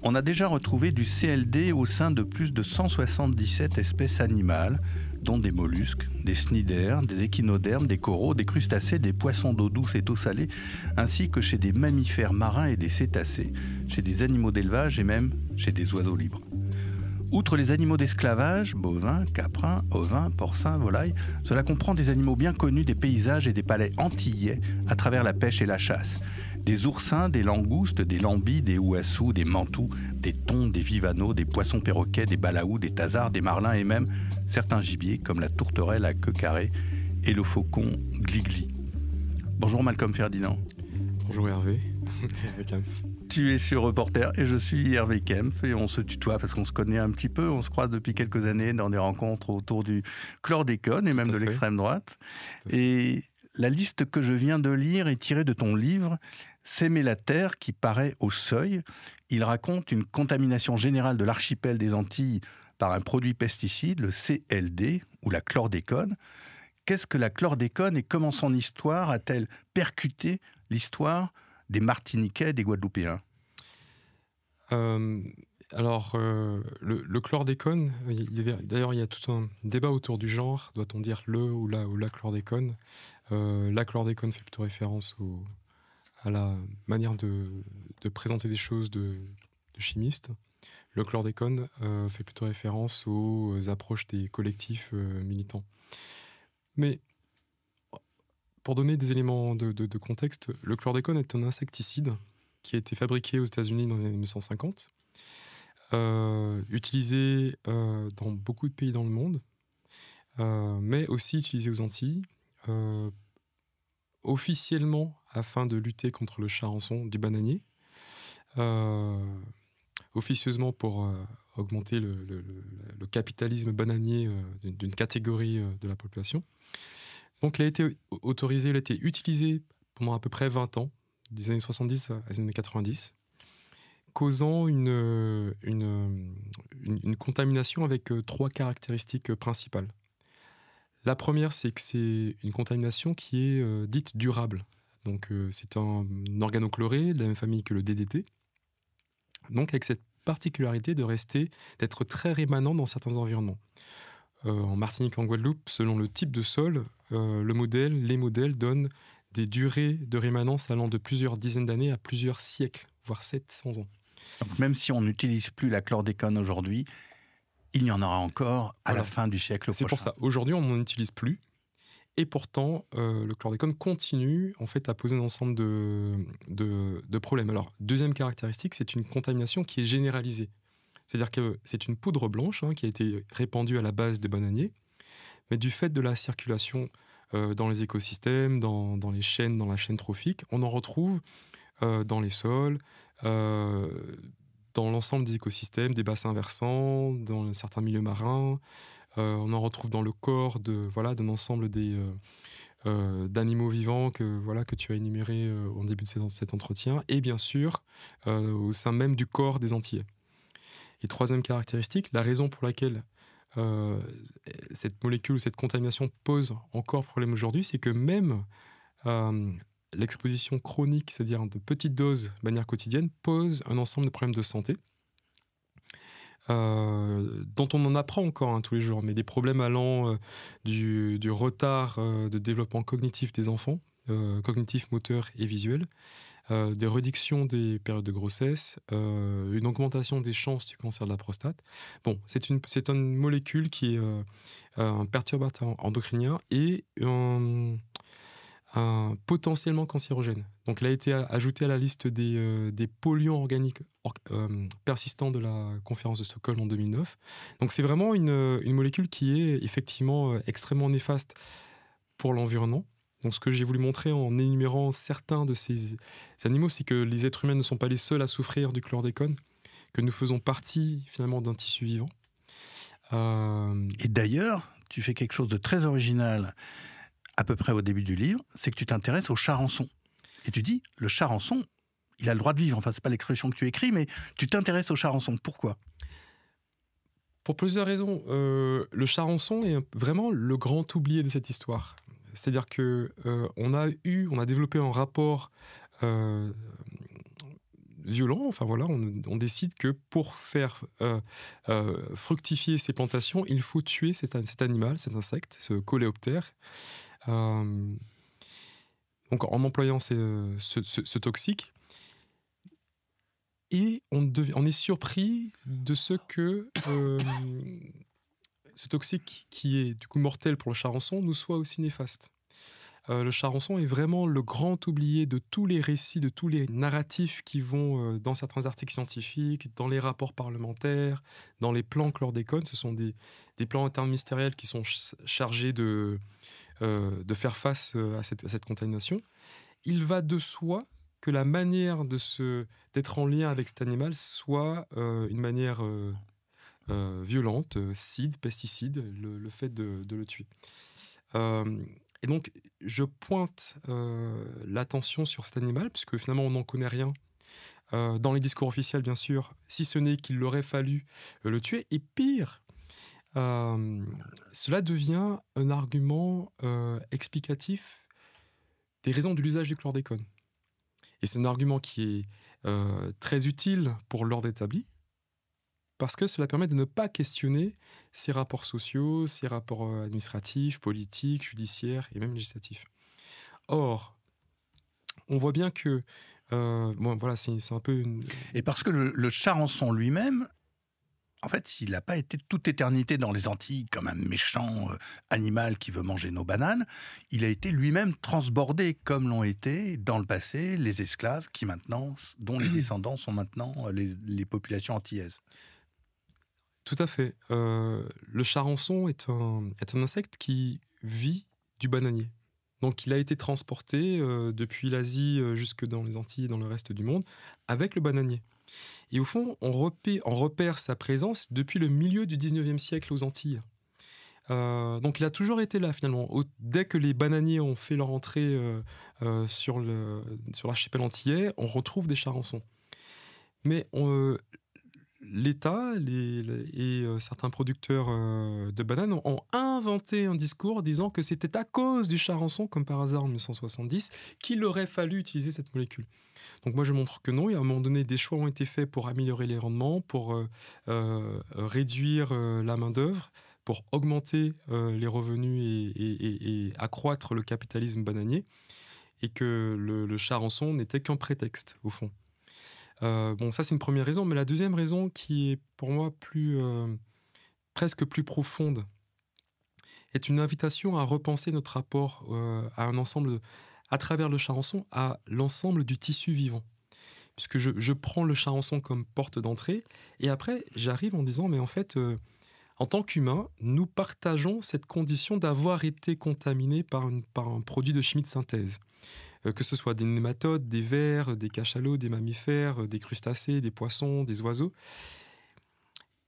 On a déjà retrouvé du CLD au sein de plus de 177 espèces animales, dont des mollusques, des cnidaires, des échinodermes, des coraux, des crustacés, des poissons d'eau douce et d'eau salée, ainsi que chez des mammifères marins et des cétacés, chez des animaux d'élevage et même chez des oiseaux libres. Outre les animaux d'esclavage, bovins, caprins, ovins, porcins, volailles, cela comprend des animaux bien connus des paysages et des palais antillais à travers la pêche et la chasse. Des oursins, des langoustes, des lambis, des ouassous, des mantous, des thons, des vivaneaux, des poissons perroquets, des balaous, des thazards, des marlins et même certains gibiers comme la tourterelle à queue carrée et le faucon gligli. Bonjour Malcolm Ferdinand. Bonjour Hervé. Hervé Kempf. Tu es sur Reporter et je suis Hervé Kempf et on se tutoie parce qu'on se connaît un petit peu, on se croise depuis quelques années dans des rencontres autour du chlordécone et même de l'extrême droite. Et la liste que je viens de lire est tirée de ton livre « S'aimer la Terre » qui paraît au Seuil. Il raconte une contamination générale de l'archipel des Antilles par un produit pesticide, le CLD ou la chlordécone. Qu'est-ce que la chlordécone et comment son histoire a-t-elle percuté l'histoire des Martiniquais et des Guadeloupéens? Le chlordécone, d'ailleurs il y a tout un débat autour du genre, doit-on dire le ou la chlordécone. La chlordécone fait plutôt référence à la manière de présenter des choses de chimistes. Le chlordécone fait plutôt référence aux approches des collectifs militants. Mais pour donner des éléments de contexte, le chlordécone est un insecticide qui a été fabriqué aux États-Unis dans les années 1950, utilisé dans beaucoup de pays dans le monde, mais aussi utilisé aux Antilles, officiellement afin de lutter contre le charançon du bananier, officieusement pour augmenter le capitalisme bananier d'une catégorie de la population. Donc il a été autorisé, il a été utilisé pendant à peu près 20 ans, des années 70 aux années 90, causant une contamination avec 3 caractéristiques principales. La première, c'est que c'est une contamination qui est dite durable. Donc c'est un organochloré de la même famille que le DDT. Donc avec cette particularité d'être très rémanent dans certains environnements. En Martinique, en Guadeloupe, selon le type de sol, les modèles donnent des durées de rémanence allant de plusieurs dizaines d'années à plusieurs siècles, voire 700 ans. Donc même si on n'utilise plus la chlordécone aujourd'hui, il y en aura encore à la fin du siècle prochain. C'est pour ça. Aujourd'hui, on n'en utilise plus. Et pourtant, le chlordécone continue en fait, à poser un ensemble de problèmes. Alors, deuxième caractéristique, c'est une contamination qui est généralisée. C'est-à-dire que c'est une poudre blanche qui a été répandue à la base des bananiers, mais du fait de la circulation dans les écosystèmes, dans les chaînes, dans la chaîne trophique, on en retrouve dans les sols, dans l'ensemble des écosystèmes, des bassins versants, dans certains milieux marins. On en retrouve dans le corps d'un ensemble d'animaux vivants que tu as énumérés au début de cet entretien, et bien sûr au sein même du corps des Antillais. Et troisième caractéristique, la raison pour laquelle cette molécule, cette contamination pose encore problème aujourd'hui, c'est que même l'exposition chronique, c'est-à-dire de petites doses de manière quotidienne, pose un ensemble de problèmes de santé dont on en apprend encore tous les jours, mais des problèmes allant du retard de développement cognitif des enfants, cognitif, moteur et visuel, des réductions des périodes de grossesse, une augmentation des chances du cancer de la prostate. Bon, c'est une molécule qui est un perturbateur endocrinien et un potentiellement cancérogène. Donc elle a été ajoutée à la liste des polluants organiques persistants de la conférence de Stockholm en 2009. Donc c'est vraiment une molécule qui est effectivement extrêmement néfaste pour l'environnement. Donc ce que j'ai voulu montrer en énumérant certains de ces animaux, c'est que les êtres humains ne sont pas les seuls à souffrir du chlordécone, que nous faisons partie finalement d'un tissu vivant. Et d'ailleurs, tu fais quelque chose de très original à peu près au début du livre, c'est que tu t'intéresses au charançon. Et tu dis, le charançon, il a le droit de vivre. Enfin, c'est pas l'expression que tu écris, mais tu t'intéresses au charançon. Pourquoi ? Pour plusieurs raisons. Le charançon est vraiment le grand oublié de cette histoire. C'est-à-dire que on a développé un rapport violent. Enfin voilà, on décide que pour faire fructifier ces plantations, il faut tuer cet animal, cet insecte, ce coléoptère. Donc en employant ce toxique. Et on est surpris de ce que ce toxique, qui est du coup mortel pour le charançon, nous soit aussi néfaste. Le charançon est vraiment le grand oublié de tous les récits, de tous les narratifs qui vont dans certains articles scientifiques, dans les rapports parlementaires, dans les plans chlordécone. Ce sont des plans interministériels qui sont chargés de faire face à cette contamination. Il va de soi que la manière d'être en lien avec cet animal soit une manière violente, pesticide, le fait de le tuer. Et donc, je pointe l'attention sur cet animal, puisque finalement, on n'en connaît rien dans les discours officiels, bien sûr, si ce n'est qu'il aurait fallu le tuer. Et pire, cela devient un argument explicatif des raisons de l'usage du chlordécone. Et c'est un argument qui est très utile pour l'ordre établi, parce que cela permet de ne pas questionner ces rapports sociaux, ces rapports administratifs, politiques, judiciaires et même législatifs. Or, on voit bien que voilà, c'est un peu une... Et parce que le charançon lui-même, en fait, il n'a pas été toute éternité dans les Antilles comme un méchant animal qui veut manger nos bananes. Il a été lui-même transbordé, comme l'ont été dans le passé les esclaves dont les descendants sont maintenant les populations antillaises. Tout à fait. Le charançon est un insecte qui vit du bananier. Donc il a été transporté depuis l'Asie jusque dans les Antilles et dans le reste du monde avec le bananier. Et au fond, on repère sa présence depuis le milieu du 19e siècle aux Antilles. Donc il a toujours été là finalement. Dès que les bananiers ont fait leur entrée sur l'archipel antillais, on retrouve des charançons. Mais l'État et certains producteurs de bananes ont inventé un discours disant que c'était à cause du charançon, comme par hasard en 1970, qu'il aurait fallu utiliser cette molécule. Donc moi je montre que non, et à un moment donné des choix ont été faits pour améliorer les rendements, pour réduire la main-d'œuvre, pour augmenter les revenus et accroître le capitalisme bananier, et que le charançon n'était qu'un prétexte au fond. Bon, ça c'est une première raison, mais la deuxième raison qui est pour moi presque plus profonde est une invitation à repenser notre rapport à un ensemble, à travers le charançon, à l'ensemble du tissu vivant. Puisque je prends le charançon comme porte d'entrée, et après j'arrive en disant, mais en fait, en tant qu'humains, nous partageons cette condition d'avoir été contaminés par un produit de chimie de synthèse. Que ce soit des nématodes, des vers, des cachalots, des mammifères, des crustacés, des poissons, des oiseaux.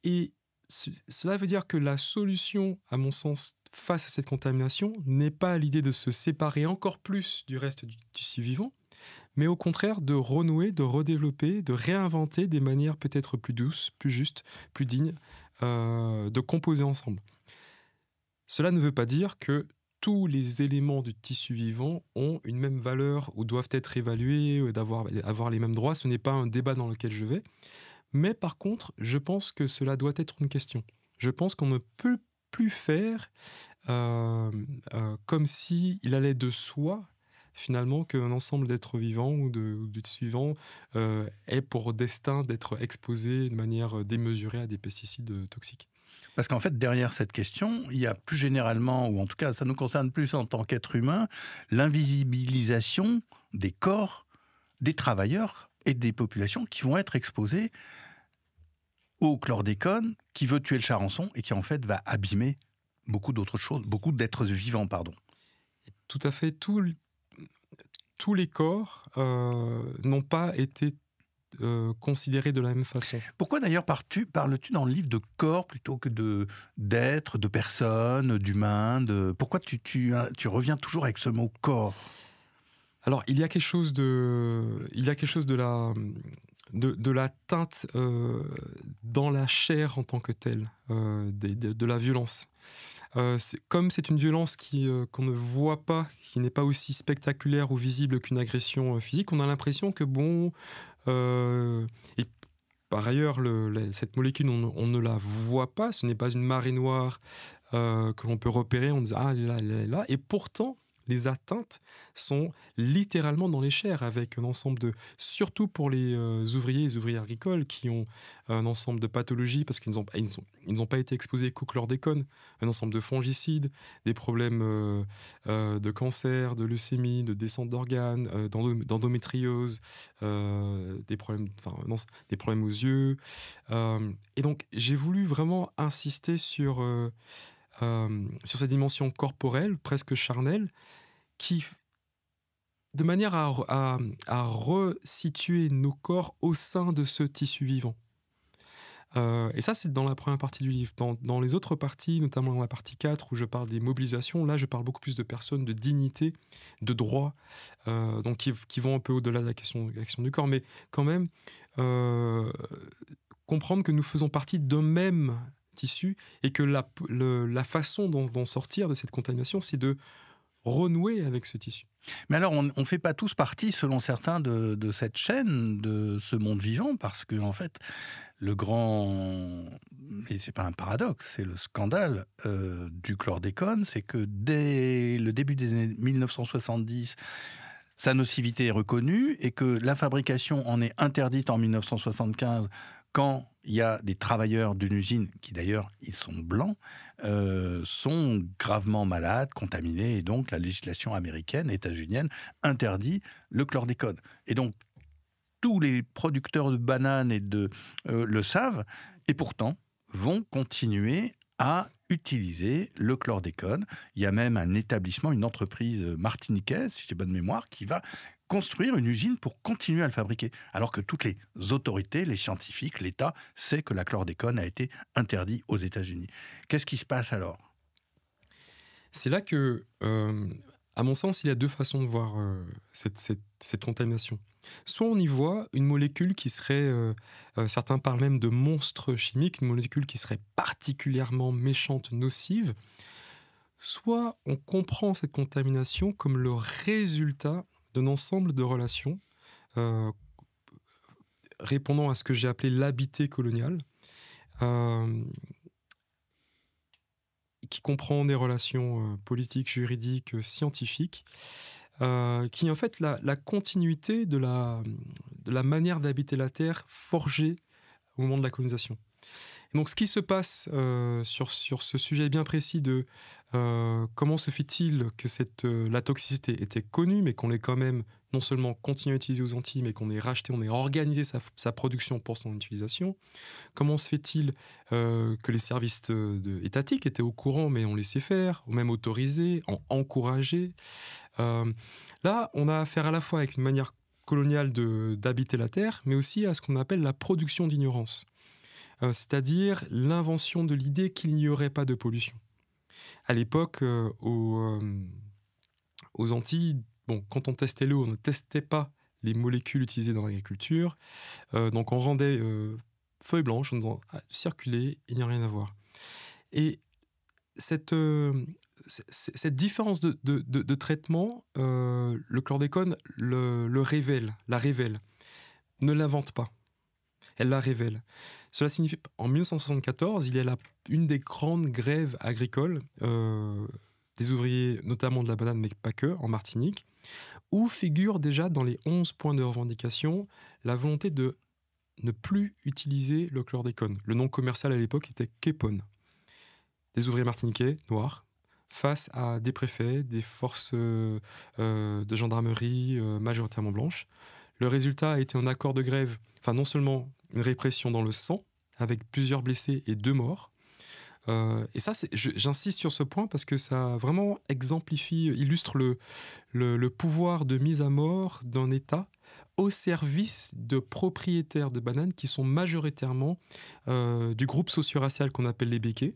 Et cela veut dire que la solution, à mon sens, face à cette contamination, n'est pas l'idée de se séparer encore plus du reste du tissu vivant, mais au contraire de renouer, de redévelopper, de réinventer des manières peut-être plus douces, plus justes, plus dignes, de composer ensemble. Cela ne veut pas dire que tous les éléments du tissu vivant ont une même valeur ou doivent être évalués, avoir les mêmes droits. Ce n'est pas un débat dans lequel je vais. Mais par contre, je pense que cela doit être une question. Je pense qu'on ne peut plus faire comme s'il allait de soi, finalement, qu'un ensemble d'êtres vivants ou de tissus vivants est pour destin d'être exposé de manière démesurée à des pesticides toxiques. Parce qu'en fait, derrière cette question, il y a plus généralement, ou en tout cas ça nous concerne plus en tant qu'être humain, l'invisibilisation des corps des travailleurs et des populations qui vont être exposées au chlordécone qui veut tuer le charançon et qui en fait va abîmer beaucoup d'autres choses, beaucoup d'êtres vivants, pardon. Tout à fait, tous les corps n'ont pas été considérés de la même façon. Pourquoi d'ailleurs parles-tu dans le livre de corps plutôt que d'êtres, de personnes, d'humains Pourquoi tu reviens toujours avec ce mot corps ? Alors il y a quelque chose de la teinte dans la chair en tant que telle, de la violence. Comme c'est une violence qu'on ne voit pas, qui n'est pas aussi spectaculaire ou visible qu'une agression physique, on a l'impression que Et par ailleurs, cette molécule, on ne la voit pas, ce n'est pas une marée noire que l'on peut repérer, on dit « Ah, elle est là, elle est là ». Et pourtant, les atteintes sont littéralement dans les chairs, avec un ensemble de... Surtout pour les ouvriers et les ouvriers agricoles qui ont un ensemble de pathologies, parce qu'ils n'ont pas été exposés qu'au chlordécone, un ensemble de fongicides, des problèmes de cancer, de leucémie, de descente d'organes, d'endométriose, des problèmes aux yeux. Et donc, j'ai voulu vraiment insister sur cette dimension corporelle, presque charnelle, qui, de manière à resituer nos corps au sein de ce tissu vivant. Et ça, c'est dans la première partie du livre. Dans les autres parties, notamment dans la partie 4, où je parle des mobilisations, là, je parle beaucoup plus de personnes, de dignité, de droit, donc qui vont un peu au-delà de la question du corps, mais quand même, comprendre que nous faisons partie d'un même tissu et que la façon d'en sortir de cette contamination, c'est de renouer avec ce tissu. Mais alors, on ne fait pas tous partie, selon certains, de cette chaîne, de ce monde vivant, parce que, en fait, le grand... Et c'est pas un paradoxe, c'est le scandale du chlordécone, c'est que dès le début des années 1970, sa nocivité est reconnue et que la fabrication en est interdite en 1975 quand il y a des travailleurs d'une usine, qui d'ailleurs, ils sont blancs, sont gravement malades, contaminés, et donc la législation américaine, états-unienne, interdit le chlordécone. Et donc, tous les producteurs de bananes le savent, et pourtant vont continuer à utiliser le chlordécone. Il y a même un établissement, une entreprise martiniquaise, si j'ai bonne mémoire, qui va construire une usine pour continuer à le fabriquer. Alors que toutes les autorités, les scientifiques, l'État, sait que la chlordécone a été interdit aux États-Unis. Qu'est-ce qui se passe alors ? C'est là que, à mon sens, il y a deux façons de voir cette contamination. Soit on y voit une molécule qui serait, certains parlent même de monstre chimique, une molécule qui serait particulièrement méchante, nocive. Soit on comprend cette contamination comme le résultat d'un ensemble de relations répondant à ce que j'ai appelé l'habité colonial, qui comprend des relations politiques, juridiques, scientifiques, qui est en fait la continuité de la manière d'habiter la Terre forgée au moment de la colonisation. Et donc ce qui se passe sur ce sujet bien précis de comment se fait-il que la toxicité était connue, mais qu'on l'ait quand même non seulement continué à utiliser aux Antilles, mais qu'on ait racheté, on ait organisé sa production pour son utilisation. Comment se fait-il que les services étatiques étaient au courant, mais ont laissé faire, ou même autorisé, ont encouragé. Là, on a affaire à la fois avec une manière coloniale d'habiter la Terre, mais aussi à ce qu'on appelle la production d'ignorance. C'est-à-dire l'invention de l'idée qu'il n'y aurait pas de pollution. À l'époque, aux Antilles, quand on testait l'eau, on ne testait pas les molécules utilisées dans l'agriculture. Donc on rendait feuille blanche en disant « circulez, il n'y a rien à voir ». Et cette différence de traitement, le chlordécone la révèle, ne l'invente pas. Elle la révèle. Cela signifie qu'en 1974, il y a une des grandes grèves agricoles des ouvriers, notamment de la banane, mais pas que, en Martinique, où figure déjà dans les 11 points de revendication la volonté de ne plus utiliser le chlordécone. Le nom commercial à l'époque était Képone. Des ouvriers martiniquais, noirs, face à des préfets, des forces de gendarmerie majoritairement blanches. Le résultat a été un accord de grève, enfin non seulement une répression dans le sang, avec plusieurs blessés et 2 morts. Et ça, j'insiste sur ce point parce que ça vraiment illustre le pouvoir de mise à mort d'un État au service de propriétaires de bananes qui sont majoritairement du groupe socio-racial qu'on appelle les Békés.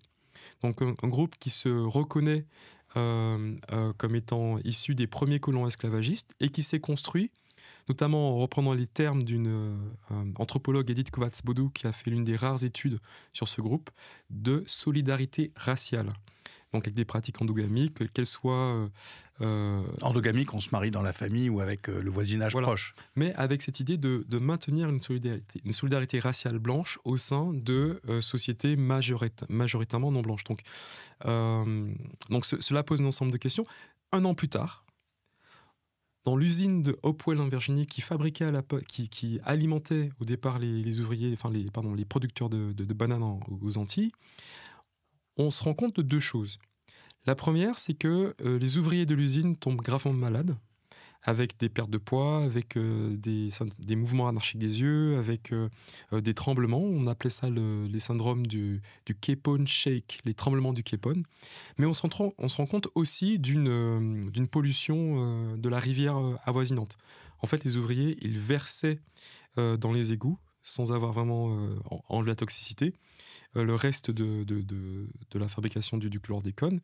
Donc un groupe qui se reconnaît comme étant issu des premiers colons esclavagistes et qui s'est construit, notamment en reprenant les termes d'une anthropologue, Edith Kovacs-Bodou, qui a fait l'une des rares études sur ce groupe, de solidarité raciale. donc avec des pratiques endogamiques, qu'elles soient... endogamiques, on se marie dans la famille ou avec le voisinage proche. Mais avec cette idée de maintenir une solidarité raciale blanche au sein de sociétés majoritairement non blanches. Donc cela pose un ensemble de questions. Un an plus tard, dans l'usine de Hopewell en Virginie, qui fabriquait qui alimentait au départ les ouvriers, les producteurs de bananes aux Antilles, on se rend compte de deux choses. La première, c'est que les ouvriers de l'usine tombent gravement malades, avec des pertes de poids, avec des mouvements anarchiques des yeux, avec des tremblements. On appelait ça les syndromes du Capone Shake, les tremblements du Capone. Mais on se rend compte aussi d'une pollution de la rivière avoisinante. En fait, les ouvriers, ils versaient dans les égouts, sans avoir vraiment enlevé la toxicité, le reste de la fabrication du chlordécone.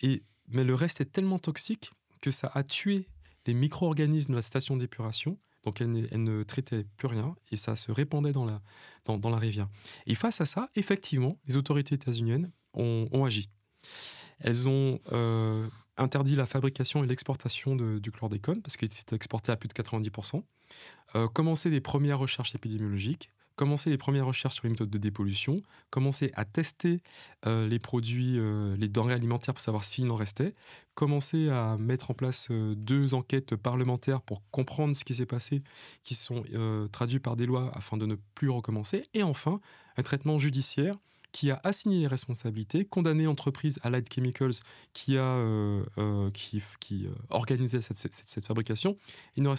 Mais le reste est tellement toxique que ça a tué les micro-organismes de la station d'épuration, donc elle ne traitait plus rien, et ça se répandait dans la rivière. Et face à ça, effectivement, les autorités états-uniennes ont agi. Elles ont interdit la fabrication et l'exportation du chlordécone, parce qu'il s'était exporté à plus de 90%, commencé des premières recherches épidémiologiques, commencer les premières recherches sur les méthodes de dépollution, commencer à tester les produits, les denrées alimentaires pour savoir s'il en restait, commencer à mettre en place 2 enquêtes parlementaires pour comprendre ce qui s'est passé, qui sont traduites par des lois afin de ne plus recommencer, et enfin un traitement judiciaire qui a assigné les responsabilités, condamné l'entreprise Allied Chemicals qui organisait cette fabrication, et ne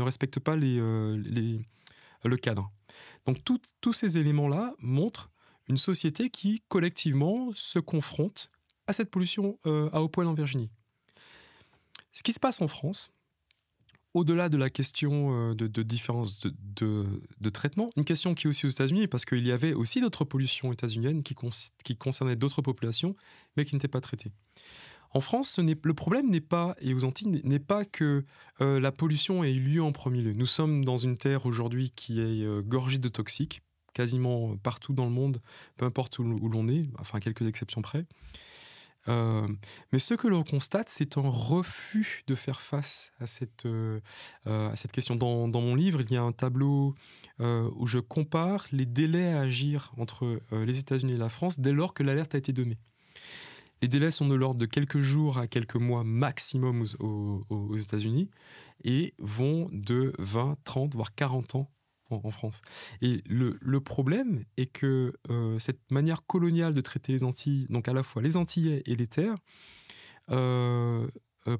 respecte pas le cadre. Donc tous ces éléments-là montrent une société qui, collectivement, se confronte à cette pollution à Hopewell en Virginie. Ce qui se passe en France, au-delà de la question de différence de traitement, une question qui est aussi aux États-Unis, parce qu'il y avait aussi d'autres pollutions états-uniennes qui concernaient d'autres populations, mais qui n'étaient pas traitées. En France, le problème n'est pas, et aux Antilles, n'est pas que la pollution ait eu lieu en premier lieu. Nous sommes dans une terre aujourd'hui qui est gorgée de toxiques, quasiment partout dans le monde, peu importe où l'on est, enfin quelques exceptions près. Mais ce que l'on constate, c'est un refus de faire face à cette question. Dans mon livre, il y a un tableau où je compare les délais à agir entre les États-Unis et la France dès lors que l'alerte a été donnée. Les délais sont de l'ordre de quelques jours à quelques mois maximum aux États-Unis et vont de 20, 30, voire 40 ans en France. Et le problème est que cette manière coloniale de traiter les Antilles, donc à la fois les Antillais et les terres,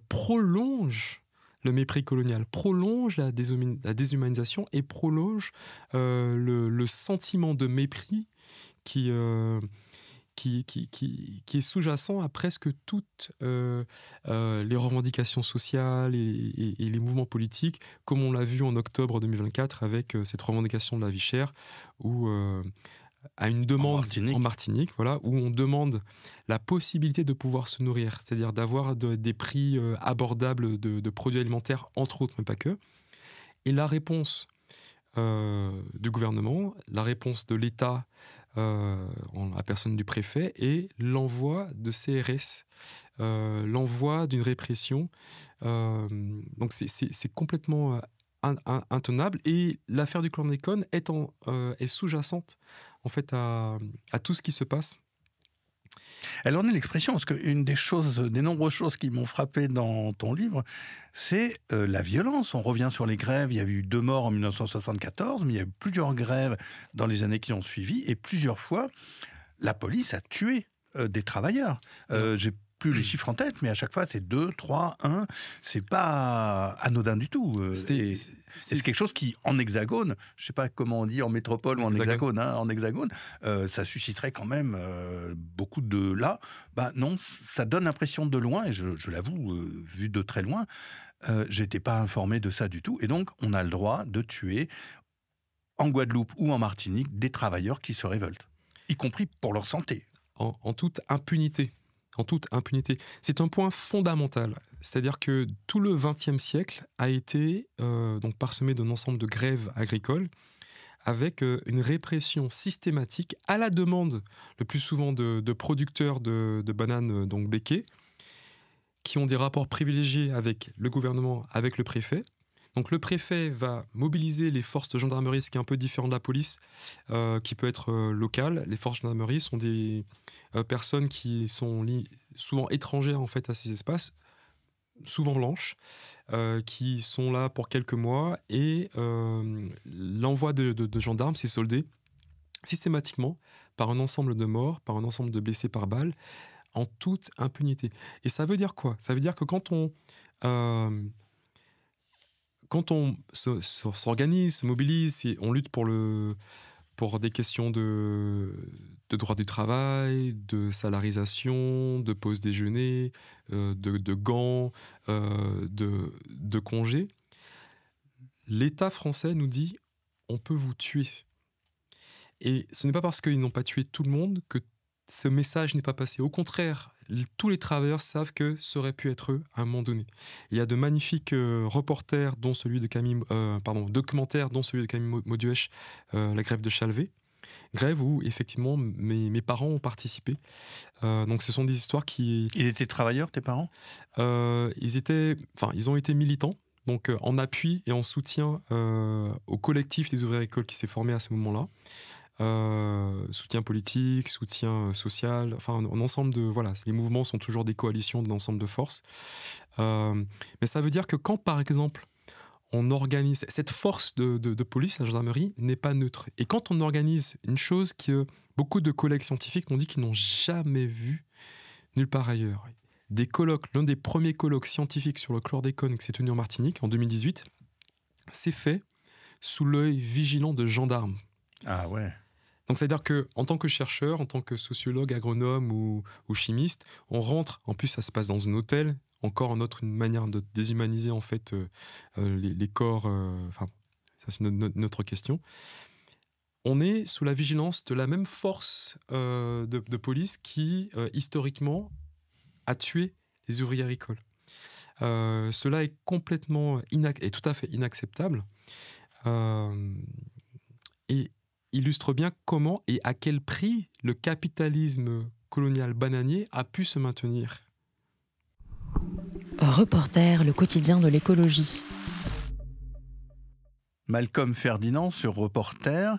prolonge le mépris colonial, prolonge la déshumanisation et prolonge le sentiment de mépris qui est sous-jacent à presque toutes les revendications sociales et les mouvements politiques, comme on l'a vu en octobre 2024 avec cette revendication de la vie chère, où à une demande en Martinique, voilà, où on demande la possibilité de pouvoir se nourrir, c'est-à-dire d'avoir des prix abordables de produits alimentaires, entre autres, mais pas que. Et la réponse du gouvernement, la réponse de l'État, à personne du préfet, et l'envoi de CRS, l'envoi d'une répression. Donc c'est complètement intenable, et l'affaire du chlordécone est sous-jacente en fait à tout ce qui se passe. Elle en est l'expression, parce qu'une des nombreuses choses qui m'ont frappé dans ton livre, c'est la violence. On revient sur les grèves. Il y a eu 2 morts en 1974, mais il y a eu plusieurs grèves dans les années qui ont suivi, et plusieurs fois, la police a tué des travailleurs. J'ai plus les chiffres en tête, mais à chaque fois, c'est 2, 3, 1. C'est pas anodin du tout. C'est quelque chose qui, en hexagone, je sais pas comment on dit, en métropole ou en hexagone, hein, en hexagone, ça susciterait quand même beaucoup de... Là, non, ça donne l'impression de loin, et je l'avoue, vu de très loin, j'étais pas informé de ça du tout. Et donc, on a le droit de tuer, en Guadeloupe ou en Martinique, des travailleurs qui se révoltent, y compris pour leur santé. En toute impunité. En toute impunité. C'est un point fondamental. C'est-à-dire que tout le XXe siècle a été donc parsemé d'un ensemble de grèves agricoles avec une répression systématique à la demande, le plus souvent de producteurs de bananes, donc béquets, qui ont des rapports privilégiés avec le gouvernement, avec le préfet. Donc le préfet va mobiliser les forces de gendarmerie, ce qui est un peu différent de la police, qui peut être locale. Les forces de gendarmerie sont des personnes qui sont souvent étrangères en fait à ces espaces, souvent blanches, qui sont là pour quelques mois, et l'envoi de gendarmes s'est soldé systématiquement par un ensemble de morts, par un ensemble de blessés par balle, en toute impunité. Et ça veut dire quoi ? Ça veut dire que quand on s'organise, se mobilise, et on lutte pour des questions de droit du travail, de salarisation, de pause déjeuner, de gants, de congés, l'État français nous dit « on peut vous tuer ». Et ce n'est pas parce qu'ils n'ont pas tué tout le monde que ce message n'est pas passé. Au contraire, tous les travailleurs savent que ça aurait pu être eux à un moment donné. Il y a de magnifiques reporters, dont celui de documentaires, dont celui de Camille Mauduèche, La grève de Chalvet. Grève où, effectivement, mes parents ont participé. Donc ce sont des histoires qui... Ils étaient travailleurs, tes parents ? Ils ont été militants, donc en appui et en soutien au collectif des ouvriers agricoles qui s'est formé à ce moment-là. Soutien politique, soutien social, enfin un ensemble de... Voilà, les mouvements sont toujours des coalitions d'un ensemble de forces. Mais ça veut dire que quand, par exemple, on organise... Cette force de police, la gendarmerie, n'est pas neutre. Et quand on organise une chose que beaucoup de collègues scientifiques m'ont dit qu'ils n'ont jamais vue nulle part ailleurs. Des colloques, l'un des premiers colloques scientifiques sur le chlordécone qui s'est tenu en Martinique en 2018, c'est fait sous l'œil vigilant de gendarmes. Ah ouais. Donc, c'est-à-dire qu'en tant que chercheur, en tant que sociologue, agronome ou chimiste, on rentre, en plus ça se passe dans un hôtel, encore une manière de déshumaniser en fait les corps, ça c'est notre question. On est sous la vigilance de la même force de police qui, historiquement, a tué les ouvriers agricoles. Cela est complètement et tout à fait inacceptable. Et illustre bien comment et à quel prix le capitalisme colonial bananier a pu se maintenir. Reporter, le quotidien de l'écologie. Malcolm Ferdinand sur Reporter.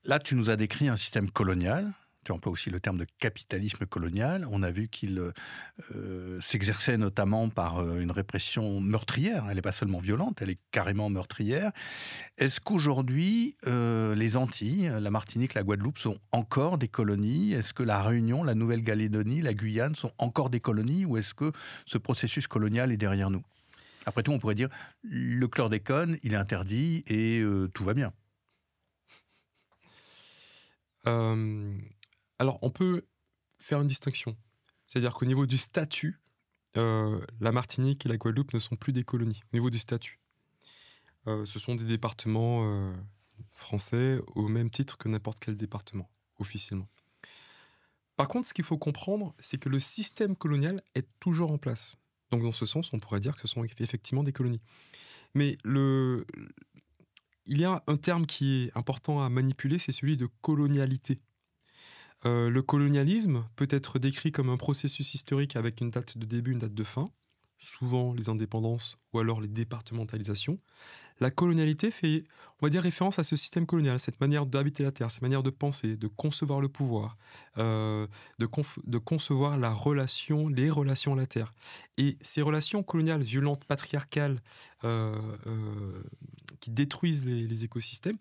Là, tu nous as décrit un système colonial. Tu emploies aussi le terme de capitalisme colonial. On a vu qu'il s'exerçait notamment par une répression meurtrière. Elle n'est pas seulement violente, elle est carrément meurtrière. Est-ce qu'aujourd'hui, les Antilles, la Martinique, la Guadeloupe sont encore des colonies ? Est-ce que la Réunion, la Nouvelle-Calédonie, la Guyane sont encore des colonies ? Ou est-ce que ce processus colonial est derrière nous ? Après tout, on pourrait dire le chlordécone, il est interdit et tout va bien. Alors, on peut faire une distinction. C'est-à-dire qu'au niveau du statut, la Martinique et la Guadeloupe ne sont plus des colonies. Au niveau du statut, ce sont des départements français au même titre que n'importe quel département, officiellement. Par contre, ce qu'il faut comprendre, c'est que le système colonial est toujours en place. Donc, dans ce sens, on pourrait dire que ce sont effectivement des colonies. Mais il y a un terme qui est important à manipuler, c'est celui de colonialité. Le colonialisme peut être décrit comme un processus historique avec une date de début, une date de fin, souvent les indépendances ou alors les départementalisations. La colonialité fait, on va dire, référence à ce système colonial, cette manière d'habiter la terre, cette manière de penser, de concevoir le pouvoir, de concevoir les relations à la terre. Et ces relations coloniales, violentes, patriarcales, qui détruisent les écosystèmes,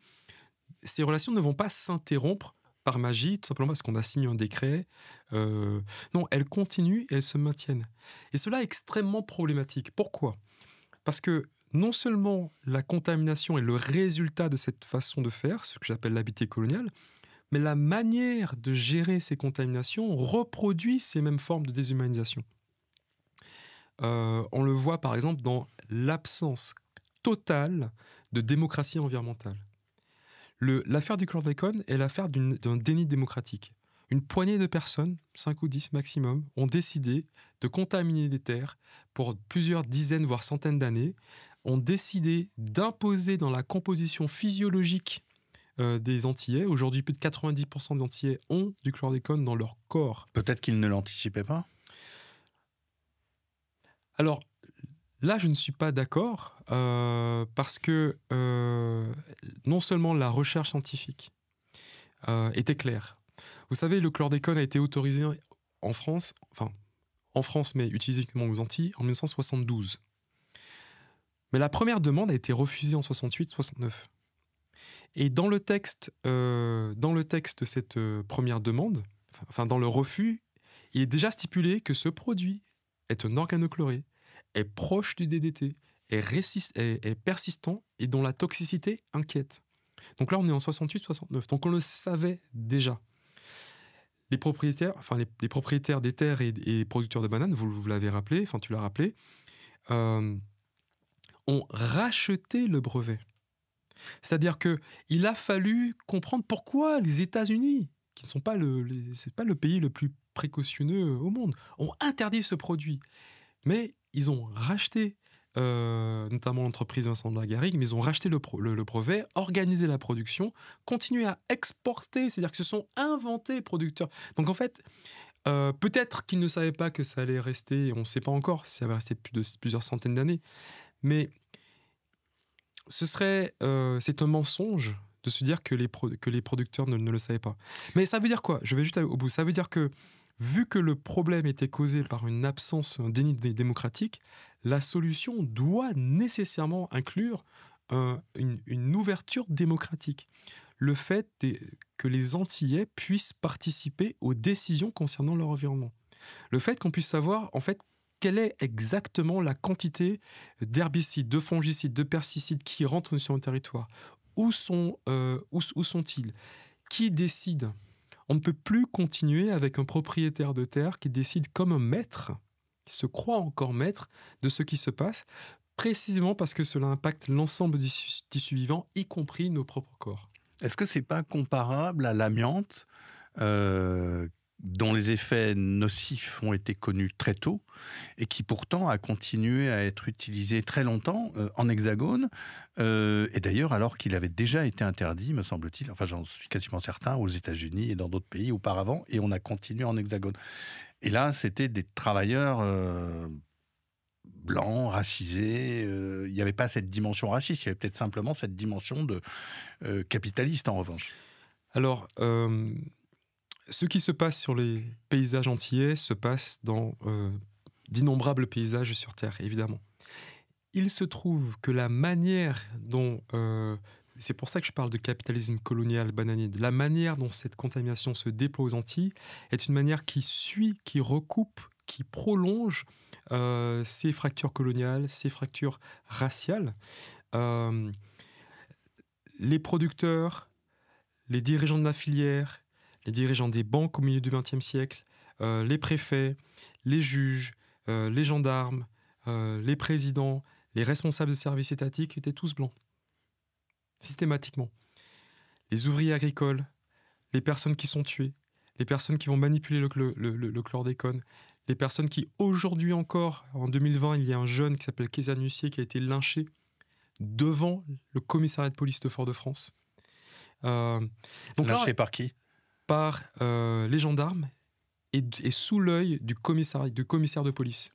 ces relations ne vont pas s'interrompre par magie, tout simplement parce qu'on a signé un décret. Non, elles continuent et elles se maintiennent. Et cela est extrêmement problématique. Pourquoi ? Parce que non seulement la contamination est le résultat de cette façon de faire, ce que j'appelle l'habité colonial, mais la manière de gérer ces contaminations reproduit ces mêmes formes de déshumanisation. On le voit par exemple dans l'absence totale de démocratie environnementale. L'affaire du chlordécone est l'affaire d'un déni démocratique. Une poignée de personnes, 5 ou 10 maximum, ont décidé de contaminer les terres pour plusieurs dizaines, voire centaines d'années, ont décidé d'imposer dans la composition physiologique des Antillais. Aujourd'hui, plus de 90% des Antillais ont du chlordécone dans leur corps. Peut-être qu'ils ne l'anticipaient pas. Alors, là, je ne suis pas d'accord parce que non seulement la recherche scientifique était claire. Vous savez, le chlordécone a été autorisé en France, mais utilisé uniquement aux Antilles, en 1972. Mais la première demande a été refusée en 68-69. Et dans le texte de cette première demande, dans le refus, il est déjà stipulé que ce produit est un organochloré, est proche du DDT, est persistant et dont la toxicité inquiète. Donc là, on est en 68-69, donc on le savait déjà. Les propriétaires des terres et producteurs de bananes, vous l'avez rappelé, tu l'as rappelé, ont racheté le brevet. C'est-à-dire qu'il a fallu comprendre pourquoi les États-Unis, qui ne sont pas c'est pas le pays le plus précautionneux au monde, ont interdit ce produit. Mais ils ont racheté, notamment l'entreprise Vincent de la Garrigue, mais ils ont racheté le brevet, organisé la production, continué à exporter, c'est-à-dire qu'ils se sont inventés producteurs. Donc en fait, peut-être qu'ils ne savaient pas que ça allait rester, on ne sait pas encore si ça va rester plusieurs centaines d'années, mais c'est un mensonge de se dire que les producteurs ne le savaient pas. Mais ça veut dire quoi ? Je vais juste au bout. Ça veut dire que, vu que le problème était causé par une absence, un déni démocratique, la solution doit nécessairement inclure une ouverture démocratique. Le fait que les Antillais puissent participer aux décisions concernant leur environnement. Le fait qu'on puisse savoir, en fait, quelle est exactement la quantité d'herbicides, de fongicides, de pesticides qui rentrent sur le territoire ? Où sont-ils ? Qui décide ? On ne peut plus continuer avec un propriétaire de terre qui décide comme un maître, qui se croit encore maître de ce qui se passe, précisément parce que cela impacte l'ensemble du tissu vivant, y compris nos propres corps. Est-ce que c'est pas comparable à l'amiante dont les effets nocifs ont été connus très tôt et qui pourtant a continué à être utilisé très longtemps en Hexagone et d'ailleurs alors qu'il avait déjà été interdit, me semble-t-il, j'en suis quasiment certain, aux États-Unis et dans d'autres pays auparavant, et on a continué en Hexagone. Et là, c'était des travailleurs blancs, racisés, il n'y avait pas cette dimension raciste, il y avait peut-être simplement cette dimension de capitaliste en revanche. Alors, ce qui se passe sur les paysages antillais se passe dans d'innombrables paysages sur Terre, évidemment. Il se trouve que la manière dont... c'est pour ça que je parle de capitalisme colonial bananier. La manière dont cette contamination se déploie aux Antilles est une manière qui suit, qui recoupe, qui prolonge ces fractures coloniales, ces fractures raciales. Les producteurs, les dirigeants de la filière, les dirigeants des banques au milieu du XXe siècle, les préfets, les juges, les gendarmes, les présidents, les responsables de services étatiques étaient tous blancs. Systématiquement. Les ouvriers agricoles, les personnes qui sont tuées, les personnes qui vont manipuler le chlordécone, les personnes qui, aujourd'hui encore, en 2020, il y a un jeune qui s'appelle Kézanne Hussier qui a été lynché devant le commissariat de police de Fort-de-France. Lynché par qui ? Par les gendarmes et sous l'œil du commissaire de police.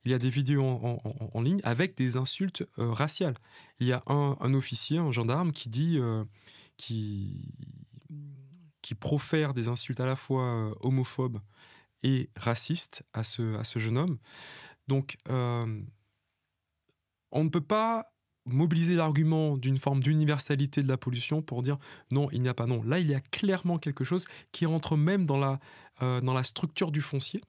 Il y a des vidéos en ligne avec des insultes raciales. Il y a un officier, un gendarme, qui dit, qui profère des insultes à la fois homophobes et racistes à ce jeune homme. Donc, on ne peut pas mobiliser l'argument d'une forme d'universalité de la pollution pour dire non, il n'y a pas non. Là, il y a clairement quelque chose qui rentre même dans la structure du foncier.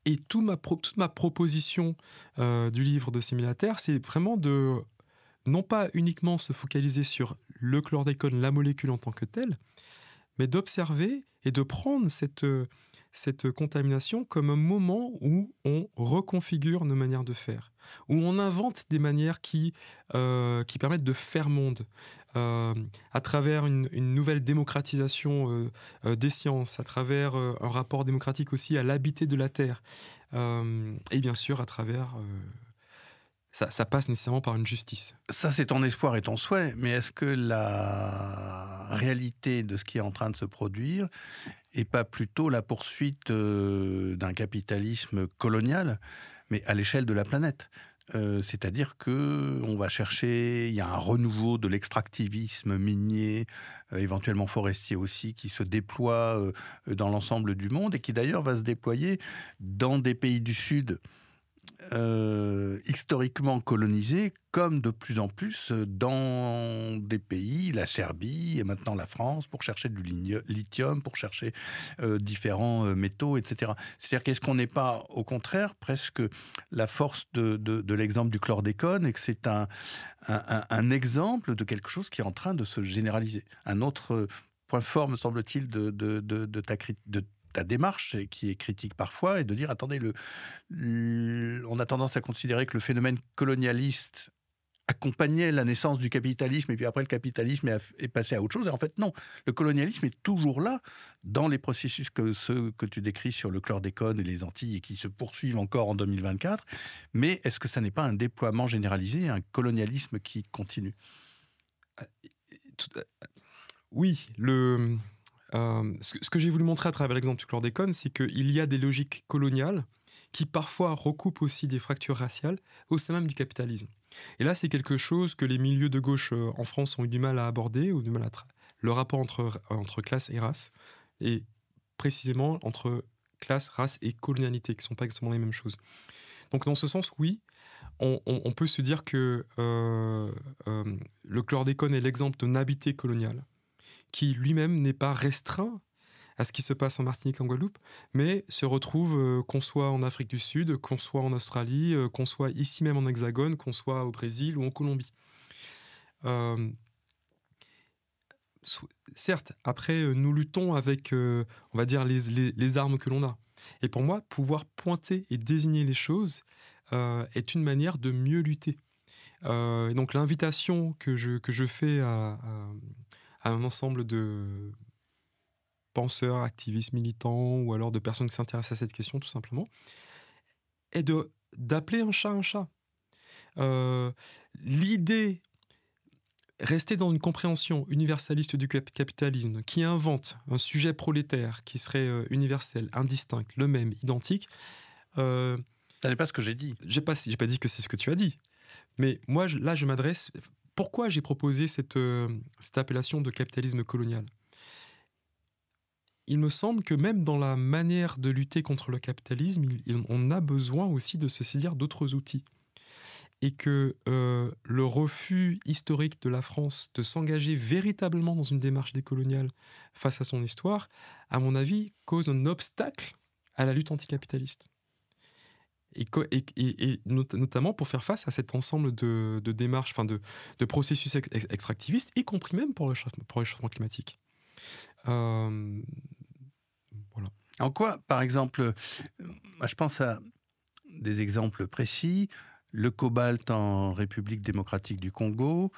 Et toute ma proposition du livre de Séminaterre, c'est vraiment de non pas uniquement se focaliser sur le chlordécone, la molécule en tant que telle, mais d'observer et de prendre cette contamination comme un moment où on reconfigure nos manières de faire, où on invente des manières qui permettent de faire monde, à travers une nouvelle démocratisation des sciences, à travers un rapport démocratique aussi à l'habité de la Terre, et bien sûr à travers ça passe nécessairement par une justice. Ça, c'est ton espoir et ton souhait, mais est-ce que la réalité de ce qui est en train de se produire n'est pas plutôt la poursuite d'un capitalisme colonial, mais à l'échelle de la planète ? C'est-à-dire qu'on va chercher, il y a un renouveau de l'extractivisme minier, éventuellement forestier aussi, qui se déploie dans l'ensemble du monde et qui d'ailleurs va se déployer dans des pays du Sud historiquement colonisés, comme de plus en plus dans des pays, la Serbie et maintenant la France, pour chercher du lithium, pour chercher différents métaux, etc. C'est-à-dire qu'est-ce qu'on n'est pas, au contraire, presque la force de l'exemple du chlordécone, et que c'est un exemple de quelque chose qui est en train de se généraliser. Un autre point fort, me semble-t-il, de ta démarche, qui est critique parfois, et de dire, attendez, on a tendance à considérer que le phénomène colonialiste accompagnait la naissance du capitalisme, et puis après le capitalisme est passé à autre chose. Et en fait, non, le colonialisme est toujours là, dans les processus ceux que tu décris sur le chlordécone et les Antilles, et qui se poursuivent encore en 2024. Mais est-ce que ça n'est pas un déploiement généralisé, un colonialisme qui continue ? Oui, ce que j'ai voulu montrer à travers l'exemple du chlordécone, c'est qu'il y a des logiques coloniales qui parfois recoupent aussi des fractures raciales au sein même du capitalisme. Et là, c'est quelque chose que les milieux de gauche en France ont eu du mal à aborder, ou du mal à le rapport entre classe et race, et précisément entre classe, race et colonialité, qui ne sont pas exactement les mêmes choses. Donc dans ce sens, oui, on peut se dire que le chlordécone est l'exemple d'un habité colonial, qui lui-même n'est pas restreint à ce qui se passe en Martinique et en Guadeloupe, mais se retrouve, qu'on soit en Afrique du Sud, qu'on soit en Australie, qu'on soit ici même en Hexagone, qu'on soit au Brésil ou en Colombie. Certes, après, nous luttons avec, on va dire, les armes que l'on a. Et pour moi, pouvoir pointer et désigner les choses est une manière de mieux lutter. Et donc l'invitation que je fais à un ensemble de penseurs, activistes, militants, ou alors de personnes qui s'intéressent à cette question, tout simplement, est d'appeler un chat un chat. L'idée, rester dans une compréhension universaliste du capitalisme, qui invente un sujet prolétaire qui serait universel, indistinct, le même, identique. Ça n'est pas ce que j'ai dit. J'ai pas dit que c'est ce que tu as dit. Mais moi, là, je m'adresse... Pourquoi j'ai proposé cette appellation de capitalisme colonial ? Il me semble que même dans la manière de lutter contre le capitalisme, on a besoin aussi de se saisir d'autres outils. Et que le refus historique de la France de s'engager véritablement dans une démarche décoloniale face à son histoire, à mon avis, cause un obstacle à la lutte anticapitaliste. Et notamment pour faire face à cet ensemble de démarches, de processus extractivistes, y compris même pour le réchauffement climatique. Voilà. En quoi, par exemple, je pense à des exemples précis, le cobalt en République démocratique du Congo,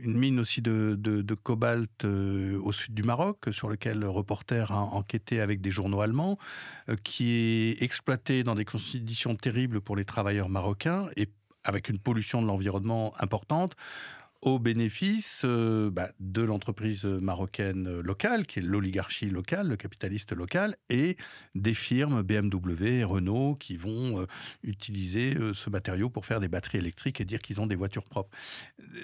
une mine aussi de cobalt au sud du Maroc, sur lequel le reporter a enquêté avec des journaux allemands, qui est exploité dans des conditions terribles pour les travailleurs marocains et avec une pollution de l'environnement importante, au bénéfice de l'entreprise marocaine locale, qui est l'oligarchie locale, le capitaliste local, et des firmes BMW et Renault qui vont utiliser ce matériau pour faire des batteries électriques et dire qu'ils ont des voitures propres.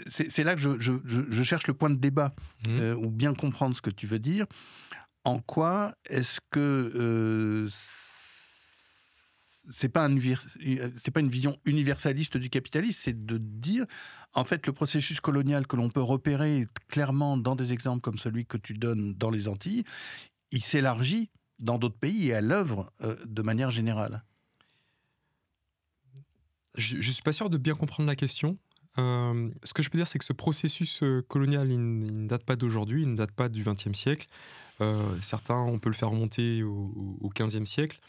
C'est là que je cherche le point de débat, ou bien comprendre ce que tu veux dire. En quoi est-ce que c'est pas une vision universaliste du capitalisme, c'est de dire, en fait, le processus colonial que l'on peut repérer clairement dans des exemples comme celui que tu donnes dans les Antilles, il s'élargit dans d'autres pays et à l'œuvre de manière générale. Je ne suis pas sûr de bien comprendre la question. Ce que je peux dire, c'est que ce processus colonial, il ne date pas d'aujourd'hui, il ne date pas du XXe siècle. Certains, on peut le faire remonter au XVe siècle,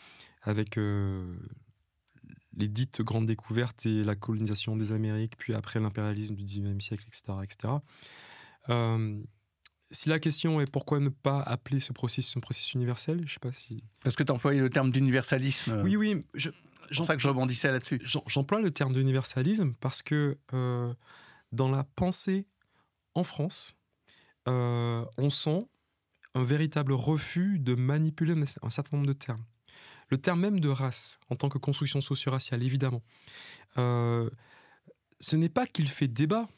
avec les dites grandes découvertes et la colonisation des Amériques, puis après l'impérialisme du XIXe siècle, etc. etc. Si la question est pourquoi ne pas appeler ce processus un processus universel, je ne sais pas si... Parce que tu as employé le terme d'universalisme. Oui, C'est pour ça que je rebondissais là-dessus. J'emploie le terme d'universalisme parce que dans la pensée en France, on sent un véritable refus de manipuler un certain nombre de termes. Le terme même de race, en tant que construction socio-raciale, évidemment, ce n'est pas qu'il fait débat,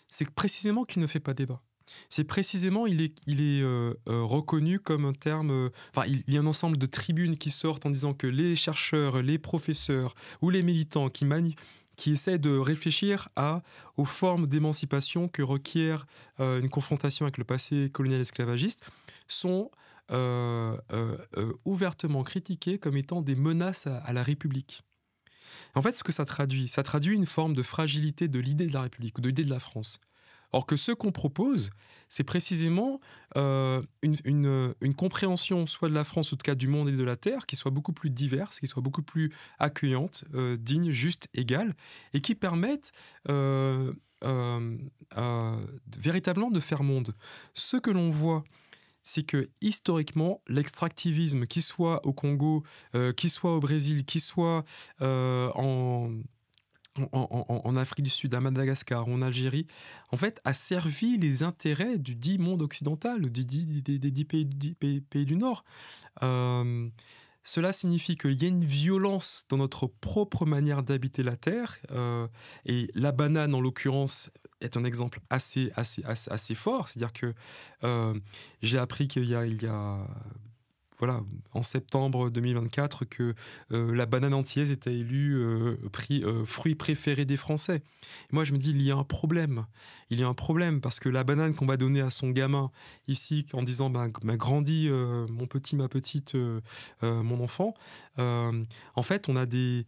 c'est précisément qu'il ne fait pas débat. C'est précisément, il est reconnu comme un terme... il y a un ensemble de tribunes qui sortent en disant que les chercheurs, les professeurs ou les militants qui essaient de réfléchir aux formes d'émancipation que requiert une confrontation avec le passé colonial esclavagiste sont ouvertement critiqués comme étant des menaces à la République. En fait, ce que ça traduit une forme de fragilité de l'idée de la République ou de l'idée de la France. Or que ce qu'on propose, c'est précisément une compréhension soit de la France ou en tout cas du monde et de la Terre qui soit beaucoup plus diverse, qui soit beaucoup plus accueillante, digne, juste, égale, et qui permette véritablement de faire monde. Ce que l'on voit, c'est que historiquement, l'extractivisme, qu'il soit au Congo, qu'il soit au Brésil, qu'il soit en Afrique du Sud, à Madagascar ou en Algérie, en fait, a servi les intérêts du dit monde occidental, des 10 pays du Nord. Cela signifie qu'il y a une violence dans notre propre manière d'habiter la Terre, et la banane, en l'occurrence, est un exemple assez fort. C'est-à-dire que j'ai appris qu'il y a en septembre 2024, que la banane antillaise était élue fruit préféré des Français. Et moi, je me dis, il y a un problème. Il y a un problème parce que la banane qu'on va donner à son gamin ici, en disant grandis, mon petit, ma petite, mon enfant, en fait, on a des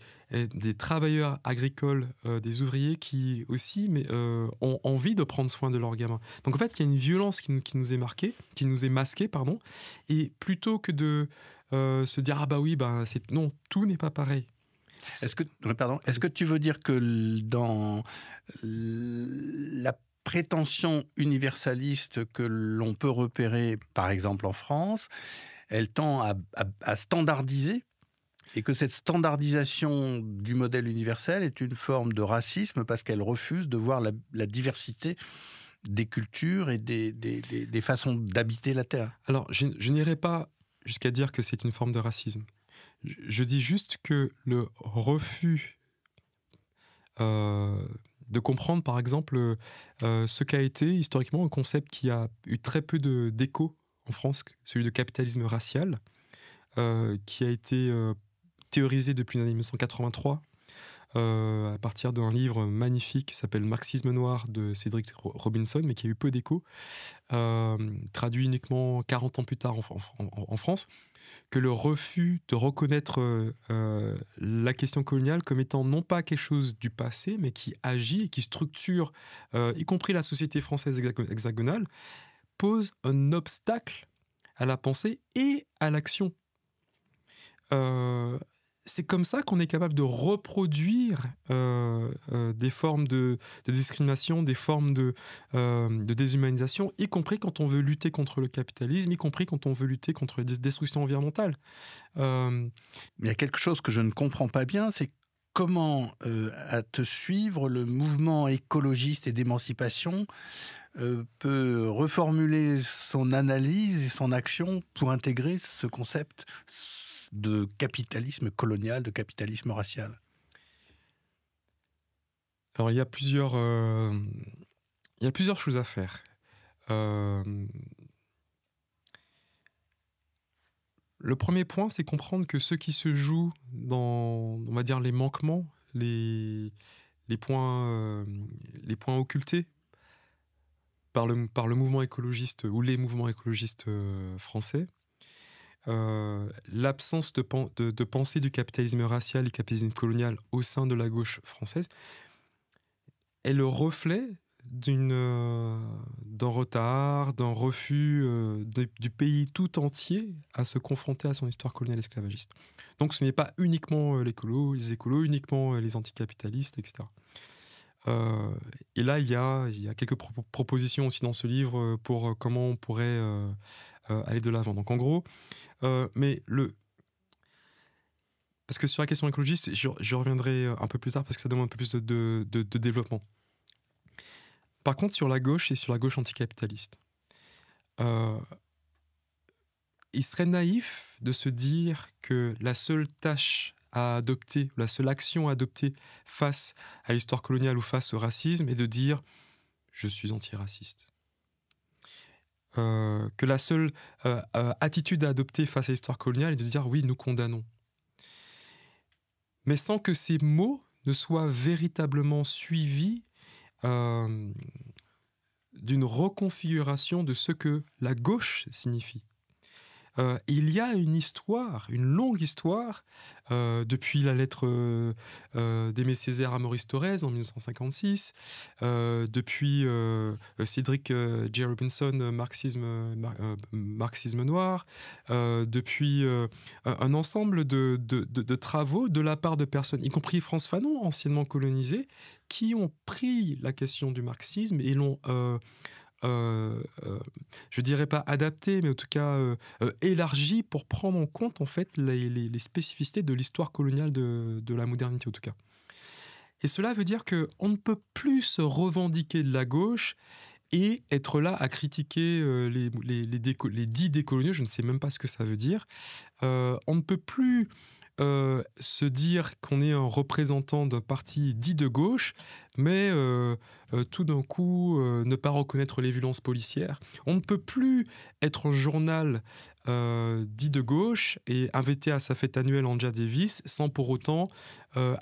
travailleurs agricoles, des ouvriers qui aussi ont envie de prendre soin de leurs gamins. Donc en fait, il y a une violence qui nous est marquée, qui nous est masquée, pardon, et plutôt que de se dire non, tout n'est pas pareil. Est-ce que tu veux dire que dans la prétention universaliste que l'on peut repérer, par exemple en France, elle tend à standardiser, et que cette standardisation du modèle universel est une forme de racisme parce qu'elle refuse de voir la diversité des cultures et des façons d'habiter la Terre? Alors, je n'irai pas jusqu'à dire que c'est une forme de racisme. Je dis juste que le refus de comprendre, par exemple, ce qu'a été historiquement un concept qui a eu très peu d'écho en France, celui de capitalisme racial, qui a été théorisé depuis les années 1983 à partir d'un livre magnifique qui s'appelle Marxisme noir de Cédric Robinson, mais qui a eu peu d'écho, traduit uniquement 40 ans plus tard en France, que le refus de reconnaître la question coloniale comme étant non pas quelque chose du passé, mais qui agit et qui structure, y compris la société française hexagonale, pose un obstacle à la pensée et à l'action. C'est comme ça qu'on est capable de reproduire des formes de discrimination, des formes de déshumanisation, y compris quand on veut lutter contre le capitalisme, y compris quand on veut lutter contre les destructions environnementales. Mais il y a quelque chose que je ne comprends pas bien, c'est comment, à te suivre, le mouvement écologiste et d'émancipation peut reformuler son analyse et son action pour intégrer ce concept de capitalisme colonial, de capitalisme racial. Alors il y a plusieurs choses à faire. Le premier point, c'est comprendre que ce qui se joue dans, on va dire, les manquements, les points occultés par le mouvement écologiste ou les mouvements écologistes français, l'absence de pensée du capitalisme racial et du capitalisme colonial au sein de la gauche française est le reflet d'un retard, d'un refus du pays tout entier à se confronter à son histoire coloniale esclavagiste. Donc ce n'est pas uniquement les écolos, uniquement les anticapitalistes, etc. Et là, il y a quelques propositions aussi dans ce livre pour comment on pourrait aller de l'avant. Donc en gros, mais parce que sur la question écologiste, je reviendrai un peu plus tard parce que ça demande un peu plus de développement. Par contre, sur la gauche et sur la gauche anticapitaliste, il serait naïf de se dire que la seule tâche à adopter, la seule action à adopter face à l'histoire coloniale ou face au racisme est de dire « je suis antiraciste ». Que la seule attitude à adopter face à l'histoire coloniale est de dire « oui, nous condamnons ». Mais sans que ces mots ne soient véritablement suivis d'une reconfiguration de ce que la gauche signifie. Il y a une histoire, une longue histoire, depuis la lettre d'Aimé Césaire à Maurice Thorez en 1956, depuis Cédric J. Robinson, Marxisme noir, depuis un ensemble de travaux de la part de personnes, y compris Frantz Fanon, anciennement colonisé, qui ont pris la question du marxisme et l'ont... je dirais pas adapté, mais en tout cas élargi pour prendre en compte en fait les spécificités de l'histoire coloniale de la modernité en tout cas. Et cela veut dire qu'on ne peut plus se revendiquer de la gauche et être là à critiquer les dits décoloniaux, je ne sais même pas ce que ça veut dire. On ne peut plus se dire qu'on est un représentant d'un parti dit de gauche, mais tout d'un coup ne pas reconnaître les violences policières. On ne peut plus être un journal dit de gauche et inviter à sa fête annuelle Angela Davis sans pour autant